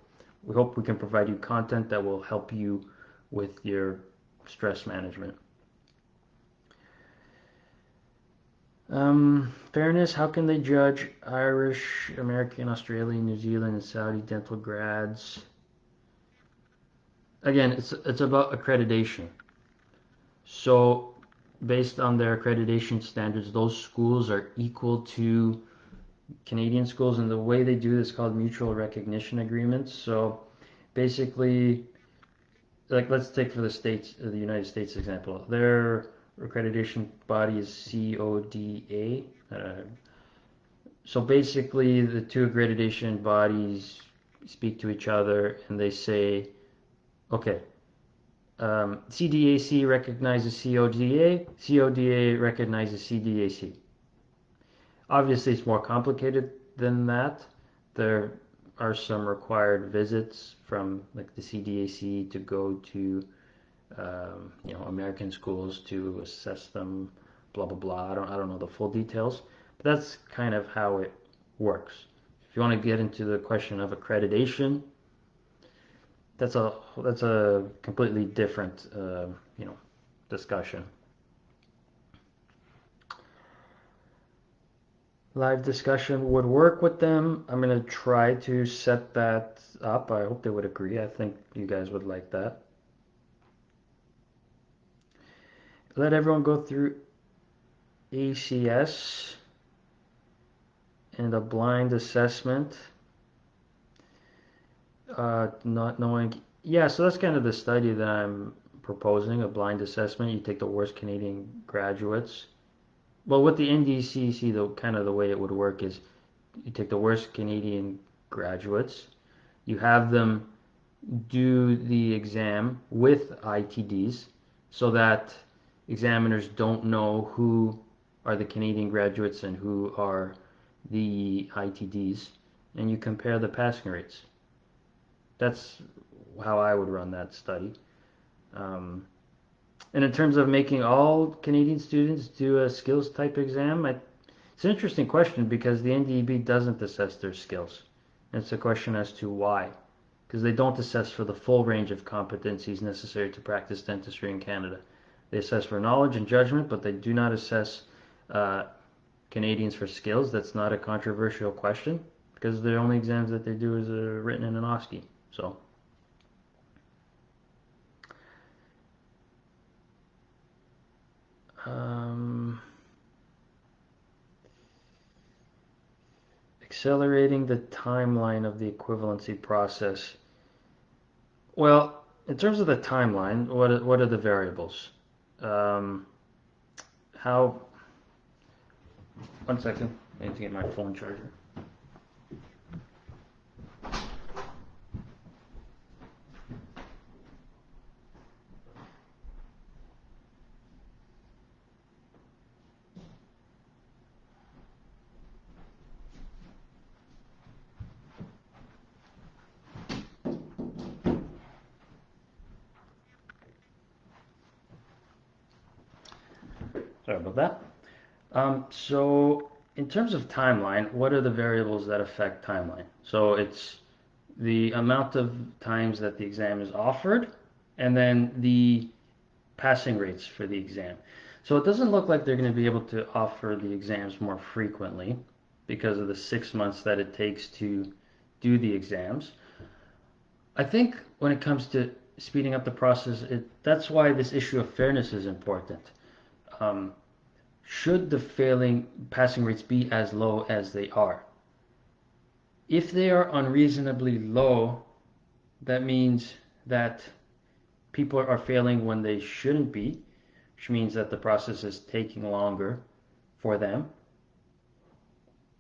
We hope we can provide you content that will help you with your stress management. Fairness, how can they judge Irish, American, Australian, New Zealand, and Saudi dental grads? Again, it's about accreditation. So based on their accreditation standards, those schools are equal to Canadian schools, and the way they do this is called mutual recognition agreements. So basically, like let's take for the states, the United States example, their accreditation body is CODA. So basically, the two accreditation bodies speak to each other and they say, okay, CDAC recognizes CODA, CODA recognizes CDAC. Obviously, it's more complicated than that. There are some required visits from like the CDAC to go to American schools to assess them, blah blah blah. I don't know the full details, but that's kind of how it works. If you want to get into the question of accreditation, that's a completely different discussion. Live discussion would work with them. I'm gonna try to set that up. I hope they would agree. I think you guys would like that. Let everyone go through ACS and a blind assessment. Not knowing. Yeah, so that's kind of the study that I'm proposing a blind assessment. You take the worst Canadian graduates. Well, with the NDCC, the kind of the way it would work is you take the worst Canadian graduates, you have them do the exam with ITDs so that examiners don't know who are the Canadian graduates and who are the ITDs, and you compare the passing rates. That's how I would run that study. And in terms of making all Canadian students do a skills type exam, it's an interesting question because the NDEB doesn't assess their skills. And it's a question as to why. Because they don't assess for the full range of competencies necessary to practice dentistry in Canada. They assess for knowledge and judgment, but they do not assess Canadians for skills. That's not a controversial question because the only exams that they do is written in an OSCE. So. Accelerating the timeline of the equivalency process. Well, in terms of the timeline, what are the variables? How? 1 second. I need to get my phone charger. Sorry about that. So in terms of timeline, what are the variables that affect timeline? So it's the amount of times that the exam is offered and then the passing rates for the exam. So it doesn't look like they're going to be able to offer the exams more frequently because of the 6 months that it takes to do the exams. I think when it comes to speeding up the process, that's why this issue of fairness is important. Should the passing rates be as low as they are? If they are unreasonably low, that means that people are failing when they shouldn't be, which means that the process is taking longer for them.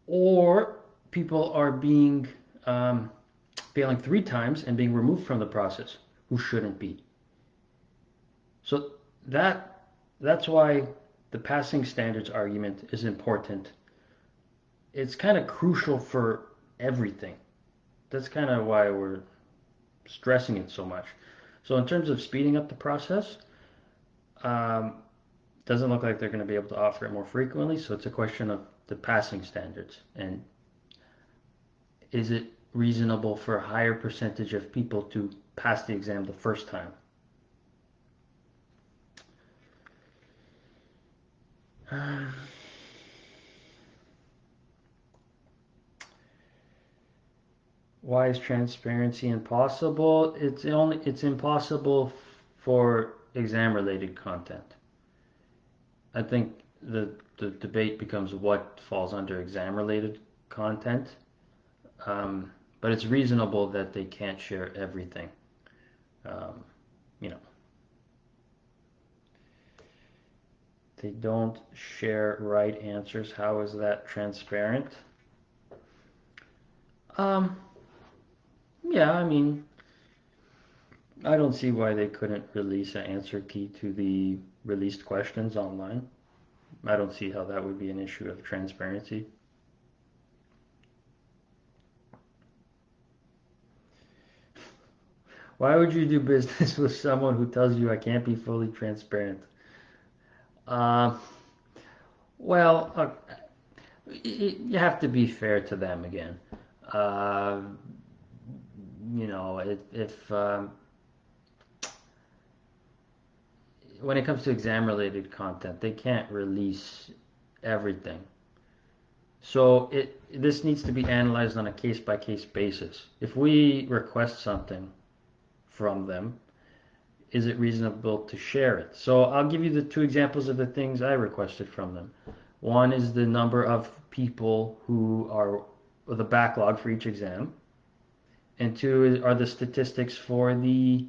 Or people are failing 3 times and being removed from the process who shouldn't be. So that's why the passing standards argument is important. It's kind of crucial for everything. That's kind of why we're stressing it so much. So in terms of speeding up the process, doesn't look like they're going to be able to offer it more frequently. So it's a question of the passing standards. And is it reasonable for a higher percentage of people to pass the exam the first time? Why is transparency impossible? It's impossible for exam-related content. I think the debate becomes what falls under exam-related content, but it's reasonable that they can't share everything. They don't share right answers. How is that transparent? Yeah, I mean, I don't see why they couldn't release an answer key to the released questions online. I don't see how that would be an issue of transparency. Why would you do business with someone who tells you I can't be fully transparent? Well, you have to be fair to them again. If when it comes to exam-related content, they can't release everything. So this needs to be analyzed on a case-by-case basis. If we request something from them, is it reasonable to share it? So I'll give you the 2 examples of the things I requested from them. One is the number of people who are the backlog for each exam, and 2 are the statistics for the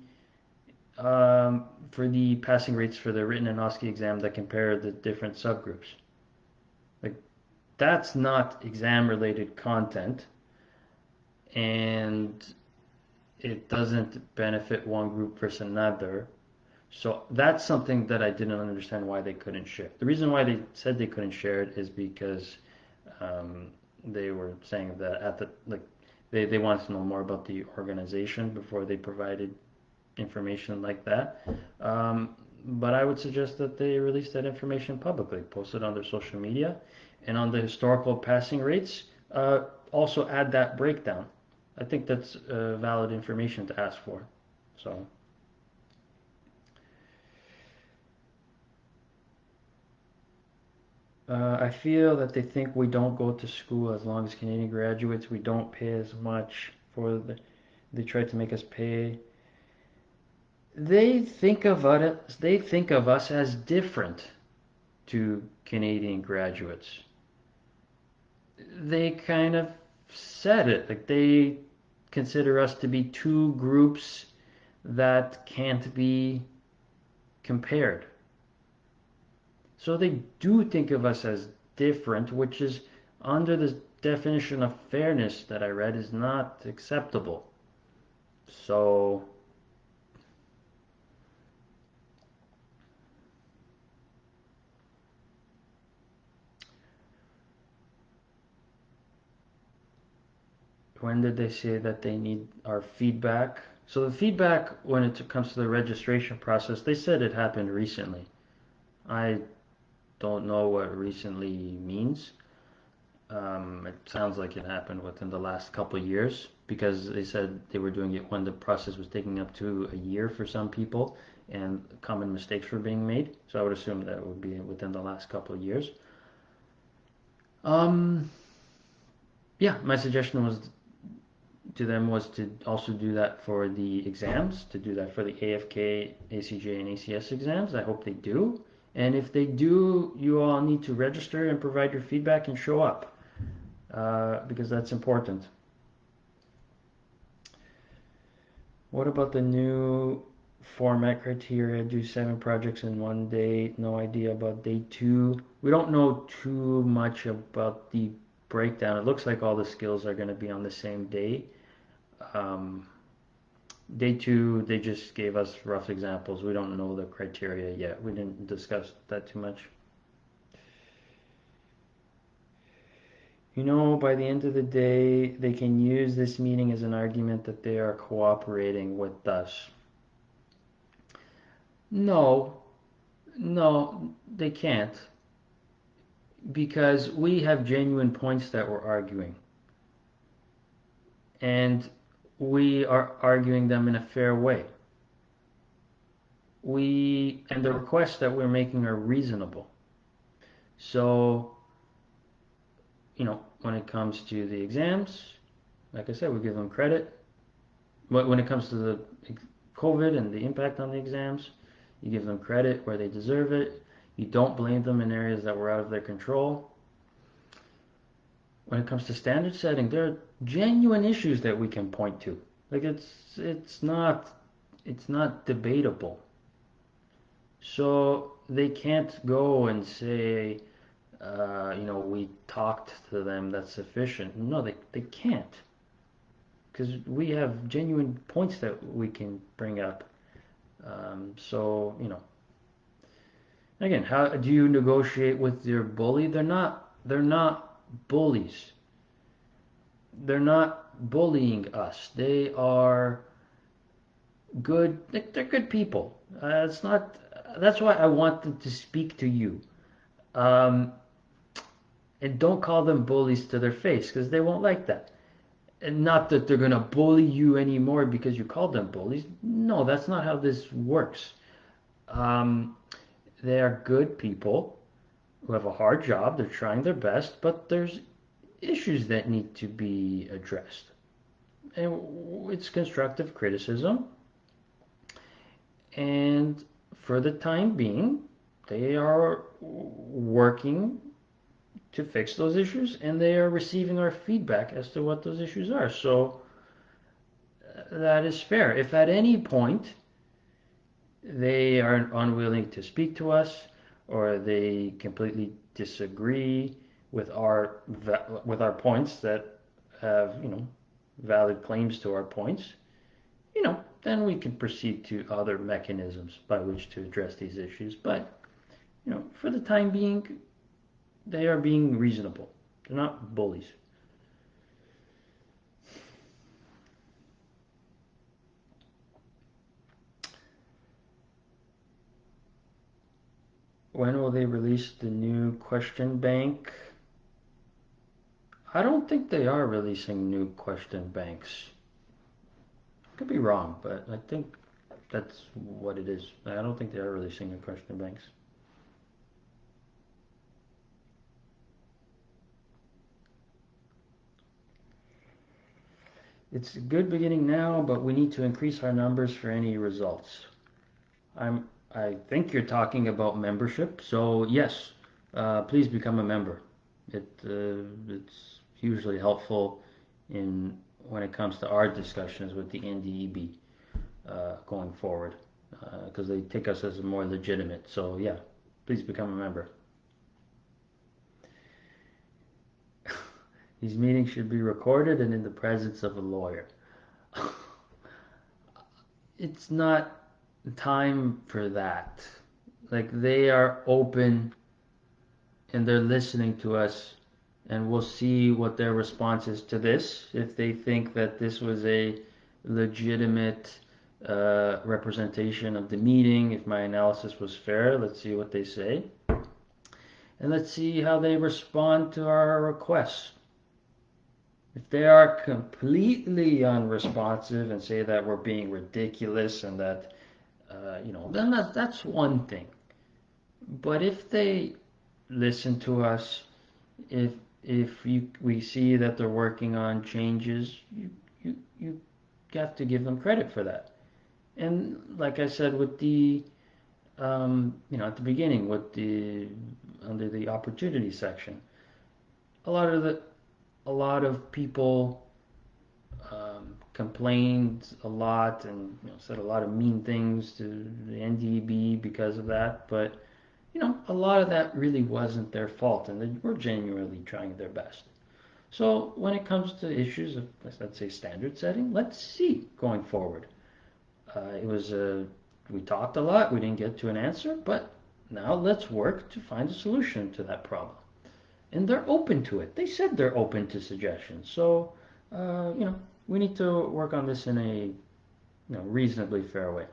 for the passing rates for the written and OSCE exam that compare the different subgroups. Like, that's not exam related content, and it doesn't benefit one group versus another. So that's something that I didn't understand why they couldn't share. The reason why they said they couldn't share it is because um, they were saying that at the like they wanted to know more about the organization before they provided information like that. But I would suggest that they release that information publicly, post it on their social media, and on the historical passing rates, also add that breakdown. I think that's valid information to ask for. So. I feel that they think we don't go to school as long as Canadian graduates. We don't pay as much for they try to make us pay. They think of us as different to Canadian graduates. They kind of said it. Like, they consider us to be two groups that can't be compared. So they do think of us as different, which is under the definition of fairness that I read is not acceptable. So when did they say that they need our feedback? So the feedback when it comes to the registration process, they said it happened recently. I don't know what recently means. It sounds like it happened within the last couple of years because they said they were doing it when the process was taking up to a year for some people and common mistakes were being made. So I would assume that would be within the last couple of years. Um, yeah, my suggestion was to them was to also do that for the exams, to do that for the AFK, ACJ, and ACS exams. I hope they do. And if they do, you all need to register and provide your feedback and show up because that's important. What about the new format criteria? Do 7 projects in one day. No idea about day 2. We don't know too much about the breakdown. It looks like all the skills are going to be on the same day. Um, Day 2, they just gave us rough examples. We don't know the criteria yet. We didn't discuss that too much. By the end of the day, they can use this meeting as an argument that they are cooperating with us. No, no, they can't. Because we have genuine points that we're arguing. And we are arguing them in a fair way. And the requests that we're making are reasonable. So, when it comes to the exams, like I said, we give them credit. But when it comes to the COVID and the impact on the exams, you give them credit where they deserve it. You don't blame them in areas that were out of their control. When it comes to standard setting, there are genuine issues that we can point to. Like, it's not debatable. So they can't go and say, we talked to them, that's sufficient. No, they can't. Because we have genuine points that we can bring up. So, again, how do you negotiate with your bully? They're not bullies. They're not bullying us. They are good. They're good people. It's not. That's why I want them to speak to you. Um, and don't call them bullies to their face because they won't like that. And not that they're going to bully you anymore because you called them bullies. No, that's not how this works. Um, they are good people who have a hard job. They're trying their best, but there's issues that need to be addressed. And it's constructive criticism. And for the time being, they are working to fix those issues and they are receiving our feedback as to what those issues are. So that is fair. If at any point they are unwilling to speak to us, or they completely disagree with our points that have, valid claims to our points, then we can proceed to other mechanisms by which to address these issues. But, for the time being, they are being reasonable. They're not bullies. When will they release the new question bank? I don't think they are releasing new question banks. Could be wrong, but I think that's what it is. I don't think they are releasing new question banks. It's a good beginning now, but we need to increase our numbers for any results. I think you're talking about membership, so yes, please become a member. It's hugely helpful in when it comes to our discussions with the NDEB going forward, because they take us as more legitimate. So yeah, please become a member. These meetings should be recorded and in the presence of a lawyer. It's not time for that. Like, they are open and they're listening to us, and we'll see what their response is to this. If they think that this was a legitimate representation of the meeting, if my analysis was fair, let's see what they say. And let's see how they respond to our requests. If they are completely unresponsive and say that we're being ridiculous and that, then that's one thing. But if they listen to us, if we see that they're working on changes, you have to give them credit for that. And like I said, with the at the beginning, with the under the opportunity section, a lot of people complained a lot and said a lot of mean things to the NDEB because of that. But a lot of that really wasn't their fault, and they were genuinely trying their best. So when it comes to issues of, let's say, standard setting, let's see going forward. We talked a lot, we didn't get to an answer, but now let's work to find a solution to that problem. And they're open to it. They said they're open to suggestions. So, we need to work on this in a reasonably fair way.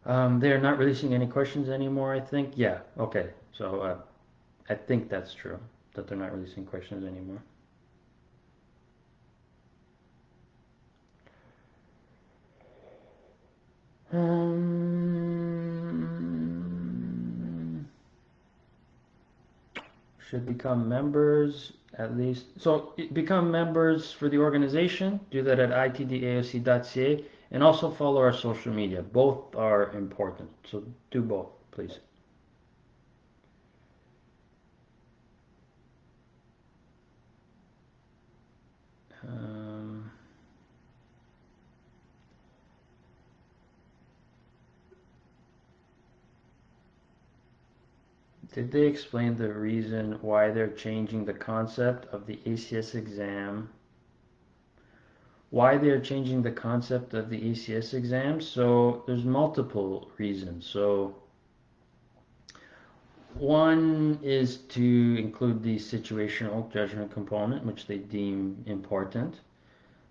They're not releasing any questions anymore, I think. Yeah, okay. So I think that's true, that they're not releasing questions anymore. Should become members at least. So become members for the organization. Do that at itdaoc.ca, and also follow our social media. Both are important. So do both, please. Um, did they explain the reason why they're changing the concept of the ACS exam? Why they're changing the concept of the ACS exam? So there's multiple reasons. So one is to include the situational judgment component, which they deem important.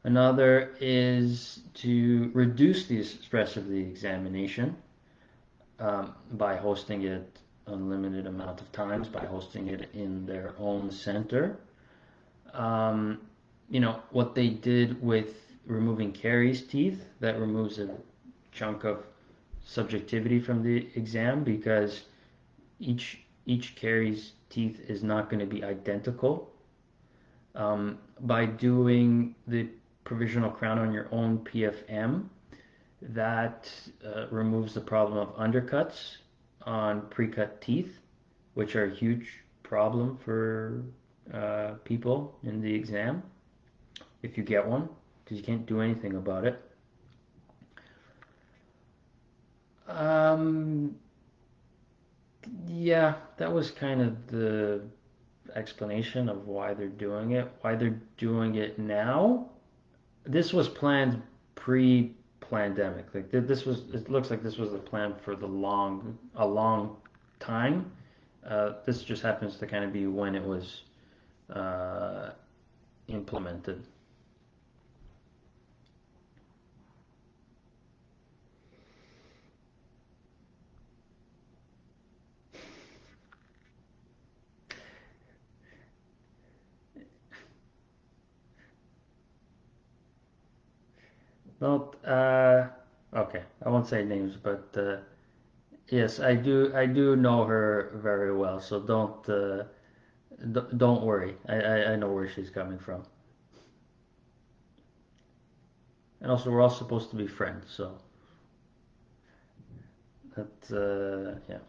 Another is to reduce the stress of the examination by hosting it unlimited amount of times, by hosting it in their own center. What they did with removing Carrie's teeth, that removes a chunk of subjectivity from the exam, because each Carrie's teeth is not going to be identical. By doing the provisional crown on your own PFM, that removes the problem of undercuts on pre-cut teeth, which are a huge problem for people in the exam if you get one, because you can't do anything about it. Um, yeah, that was kind of the explanation of why they're doing it. Why they're doing it now? This was planned pre-pandemic. Like this was. It looks like this was the plan for a long time. This just happens to kind of be when it was uh, implemented. Well, okay, I won't say names, but yes, I do know her very well, so don't worry. I know where she's coming from. And also, we're all supposed to be friends, so that's yeah.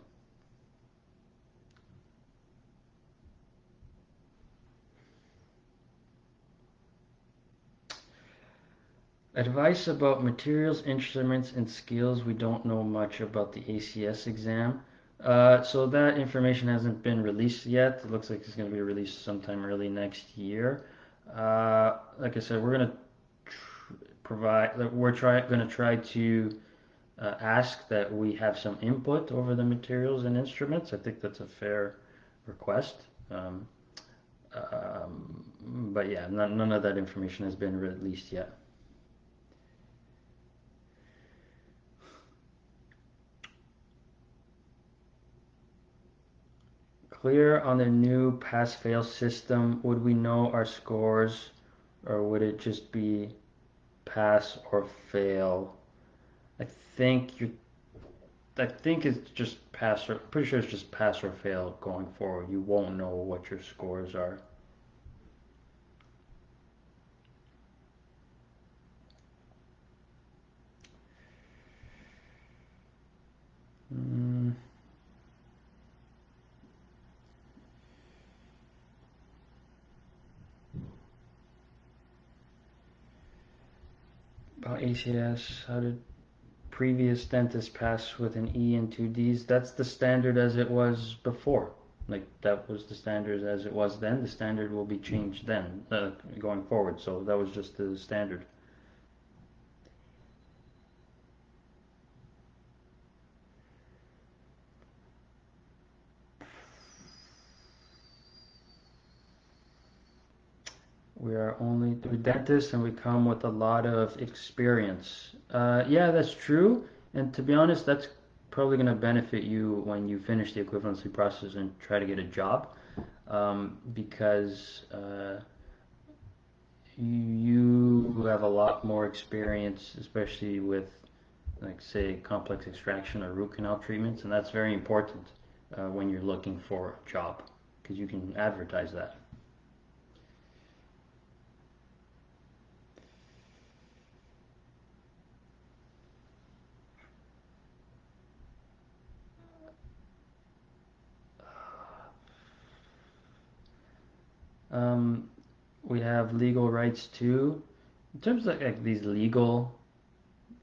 Advice about materials, instruments, and skills. We don't know much about the ACS exam. So that information hasn't been released yet. It looks like it's going to be released sometime early next year. Like I said, we're going to provide, going to try to ask that we have some input over the materials and instruments. I think that's a fair request. Um, but yeah, none of that information has been released yet. Clear on the new pass-fail system, would we know our scores or would it just be pass or fail? I think you I think it's just pass or pretty sure it's just pass or fail going forward. You won't know what your scores are. Mm, about ACS, how did previous dentists pass with an E and two Ds? That's the standard as it was before. Like that was the standard as it was then. The standard will be changed then, going forward. So that was just the standard. We are only three dentists and we come with a lot of experience. Yeah, that's true. And to be honest, that's probably going to benefit you when you finish the equivalency process and try to get a job, because you have a lot more experience, especially with, like, say, complex extraction or root canal treatments, and that's very important when you're looking for a job because you can advertise that. Um, we have legal rights too. In terms of like these legal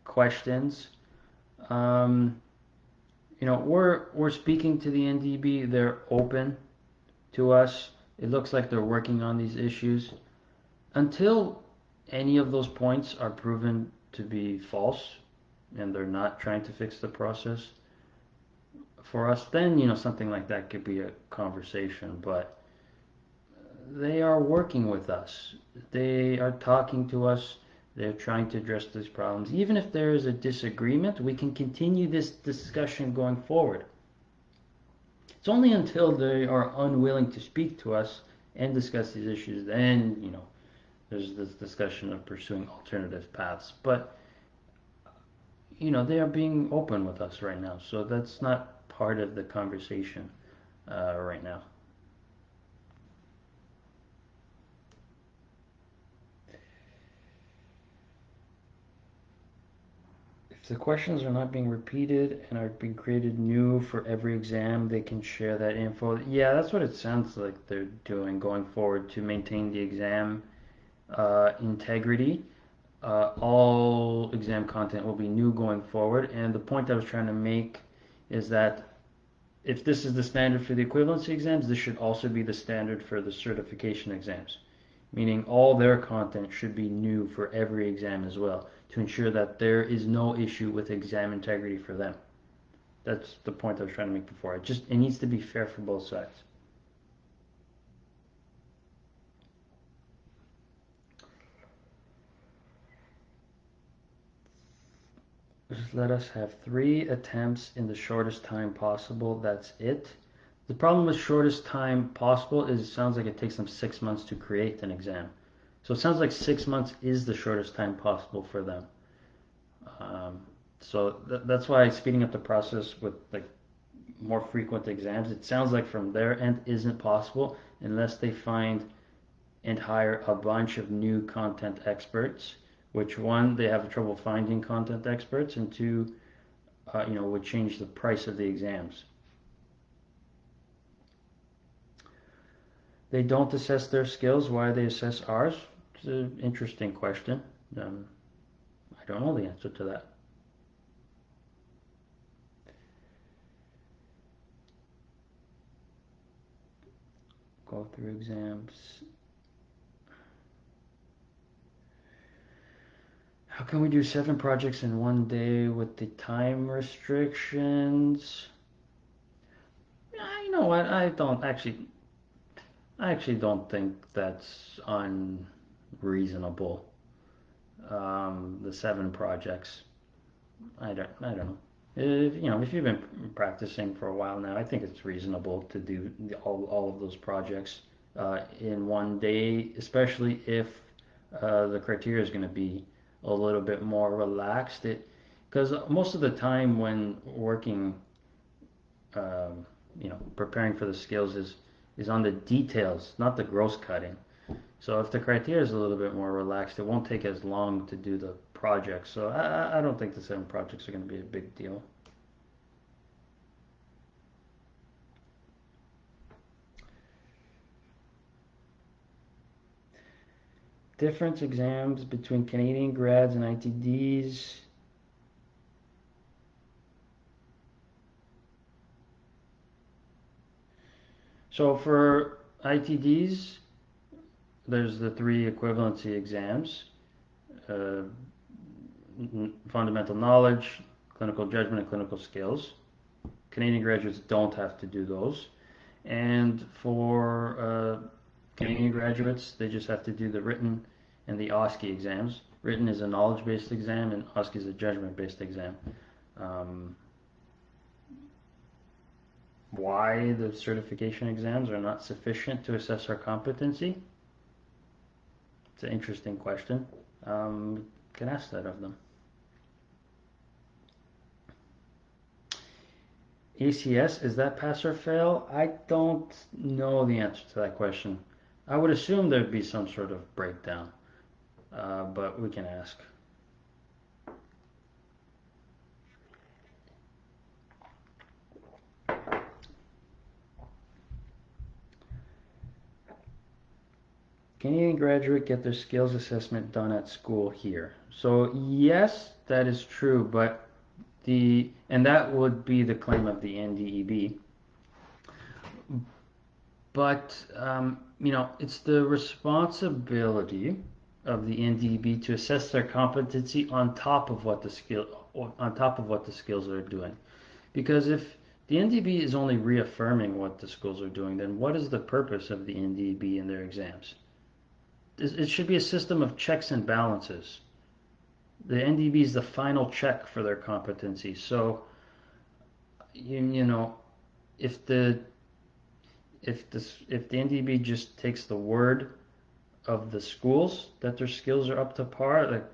questions, um, we're speaking to the NDB. They're open to us. It looks like they're working on these issues. Until any of those points are proven to be false and they're not trying to fix the process for us, then something like that could be a conversation. But they are working with us. They are talking to us. They're trying to address these problems. Even if there is a disagreement, we can continue this discussion going forward. It's only until they are unwilling to speak to us and discuss these issues, then, there's this discussion of pursuing alternative paths. But, they are being open with us right now. So that's not part of the conversation right now. If the questions are not being repeated and are being created new for every exam, they can share that info. Yeah, that's what it sounds like they're doing going forward to maintain the exam integrity. all exam content will be new going forward. And the point I was trying to make is that if this is the standard for the equivalency exams, this should also be the standard for the certification exams, meaning all their content should be new for every exam as well, to ensure that there is no issue with exam integrity for them. That's the point I was trying to make before. It needs to be fair for both sides. Just let us have 3 attempts in the shortest time possible. That's it. The problem with shortest time possible is it sounds like it takes them 6 months to create an exam. So it sounds like 6 months is the shortest time possible for them. So that's why speeding up the process with like more frequent exams, it sounds like from their end isn't possible unless they find and hire a bunch of new content experts, which one, they have trouble finding content experts, and two, would change the price of the exams. They don't assess their skills. Why do they assess ours? It's an interesting question. I don't know the answer to that. Go through exams. How can we do 7 projects in one day with the time restrictions? You know what? I actually don't think that's unreasonable. The 7 projects. I don't know. If you've been practicing for a while now, I think it's reasonable to do all of those projects in one day, especially if the criteria is going to be a little bit more relaxed. Because most of the time when working, preparing for the skills is on the details, not the gross cutting. So if the criteria is a little bit more relaxed, it won't take as long to do the projects. So I don't think the 7 projects are going to be a big deal. Difference exams between Canadian grads and ITDs. So for ITDs, there's the 3 equivalency exams. Fundamental knowledge, clinical judgment, and clinical skills. Canadian graduates don't have to do those. And for Canadian graduates, they just have to do the written and the ITDAOC exams. Written is a knowledge-based exam, and ITDAOC is a judgment-based exam. Why the certification exams are not sufficient to assess our competency? It's an interesting question. Can ask that of them. ACS, is that pass or fail? I don't know the answer to that question. I would assume there'd be some sort of breakdown, but we can ask. Canadian graduate get their skills assessment done at school here. So yes, that is true, but and that would be the claim of the NDEB. But it's the responsibility of the NDEB to assess their competency on top of what the skills are doing. Because if the NDEB is only reaffirming what the schools are doing, then what is the purpose of the NDEB in their exams? It should be a system of checks and balances. The NDEB is the final check for their competency. So, if the NDEB just takes the word of the schools that their skills are up to par, like,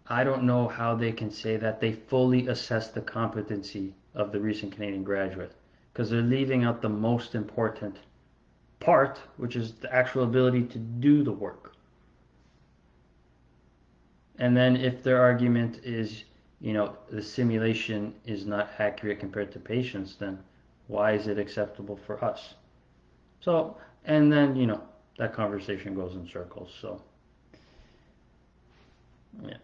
I don't know how they can say that they fully assess the competency of the recent Canadian graduate, because they're leaving out the most important part, which is the actual ability to do the work. And then if their argument is, the simulation is not accurate compared to patients, then why is it acceptable for us? So, and then, that conversation goes in circles. So Yeah.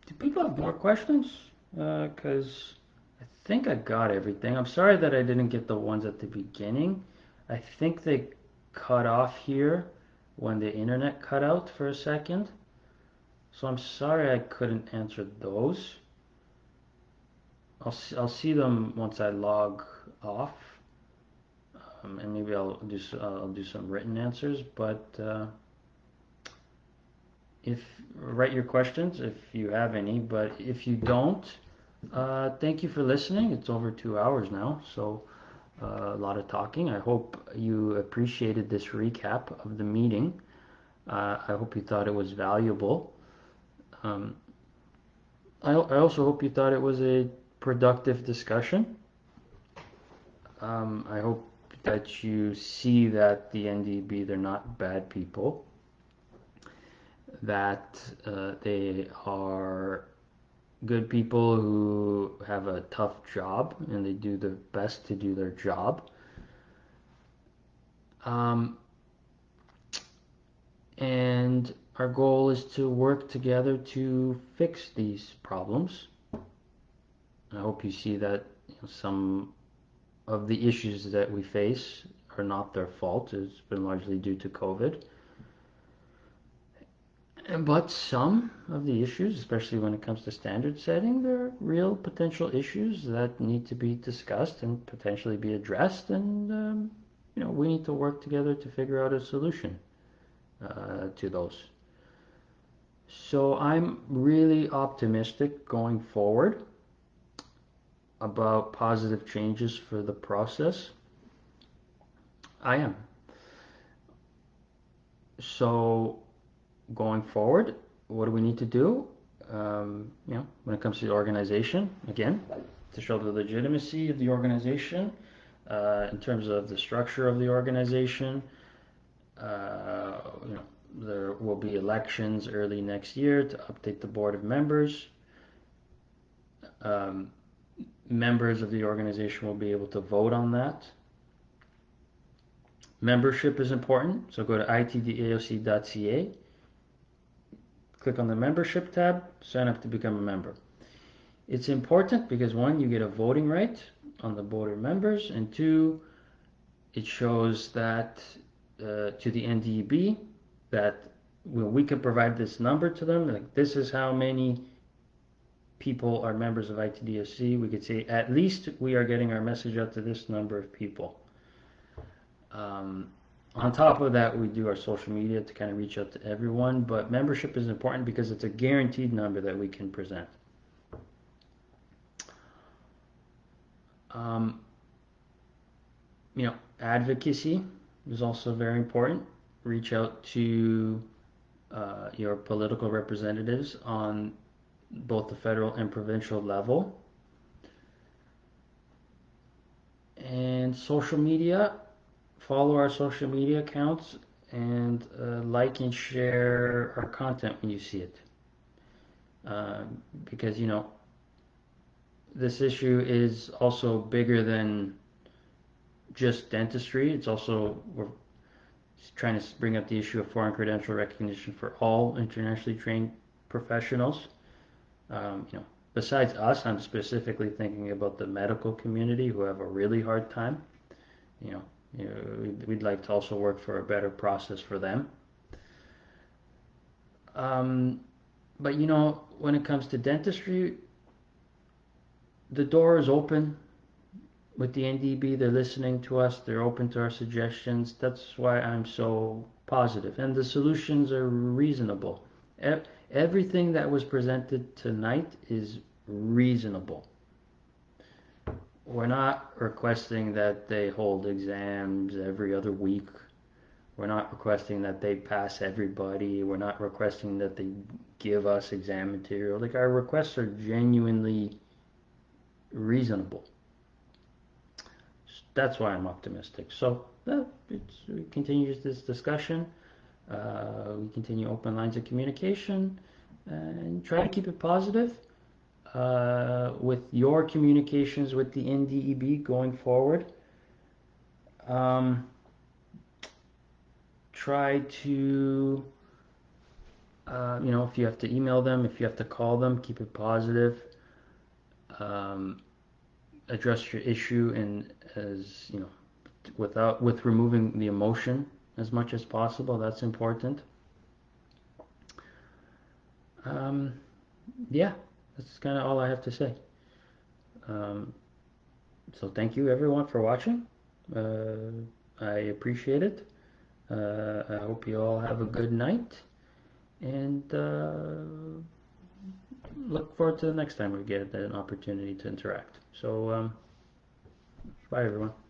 Do people have more questions? Because I think I got everything. I'm sorry that I didn't get the ones at the beginning. I think they cut off here when the internet cut out for a second. So I'm sorry I couldn't answer those. I'll see them once I log off, and maybe I'll do some written answers. But if write your questions if you have any. But if you don't, thank you for listening. It's over 2 hours now, so a lot of talking. I hope you appreciated this recap of the meeting. I hope you thought it was valuable. Um, I also hope you thought it was a productive discussion. I hope that you see that the NDEB, they're not bad people, that they are good people who have a tough job and they do their best to do their job. Um, and our goal is to work together to fix these problems. I hope you see that some of the issues that we face are not their fault. It's been largely due to COVID. But some of the issues, especially when it comes to standard setting, there are real potential issues that need to be discussed and potentially be addressed. And, we need to work together to figure out a solution to those. So I'm really optimistic going forward about positive changes for the process. I am. So going forward, what do we need to do? When it comes to the organization, again, to show the legitimacy of the organization, in terms of the structure of the organization, there will be elections early next year to update the board of members. Um, Members of the organization will be able to vote on that. Membership is important, so go to ITDAOC.ca, click on the membership tab, sign up to become a member. It's important because one, you get a voting right on the board of members, and two, it shows that to the NDEB that we can provide this number to them, like this is how many people are members of ITDAOC. We could say at least we are getting our message out to this number of people. On top of that, we do our social media to kind of reach out to everyone, but membership is important because it's a guaranteed number that we can present. Advocacy is also very important. Reach out to your political representatives on both the federal and provincial level. And social media, follow our social media accounts and like and share our content when you see it. Because, this issue is also bigger than just dentistry. It's also, we're trying to bring up the issue of foreign credential recognition for all internationally trained professionals. Besides us, I'm specifically thinking about the medical community who have a really hard time. We'd like to also work for a better process for them. But when it comes to dentistry, the door is open with the NDEB. They're listening to us. They're open to our suggestions. That's why I'm so positive. And the solutions are reasonable. Everything that was presented tonight is reasonable. We're not requesting that they hold exams every other week. We're not requesting that they pass everybody. We're not requesting that they give us exam material. Like, our requests are genuinely reasonable. That's why I'm optimistic. So we continue this discussion. We continue open lines of communication and try to keep it positive. With your communications with the NDEB going forward, Um, Try to, if you have to email them, if you have to call them, keep it positive. Um, Address your issue and as, with removing the emotion as much as possible. That's important. Um, yeah, that's kind of all I have to say. Um, so thank you everyone for watching. I appreciate it. I hope you all have a good night and look forward to the next time we get an opportunity to interact. So, bye everyone.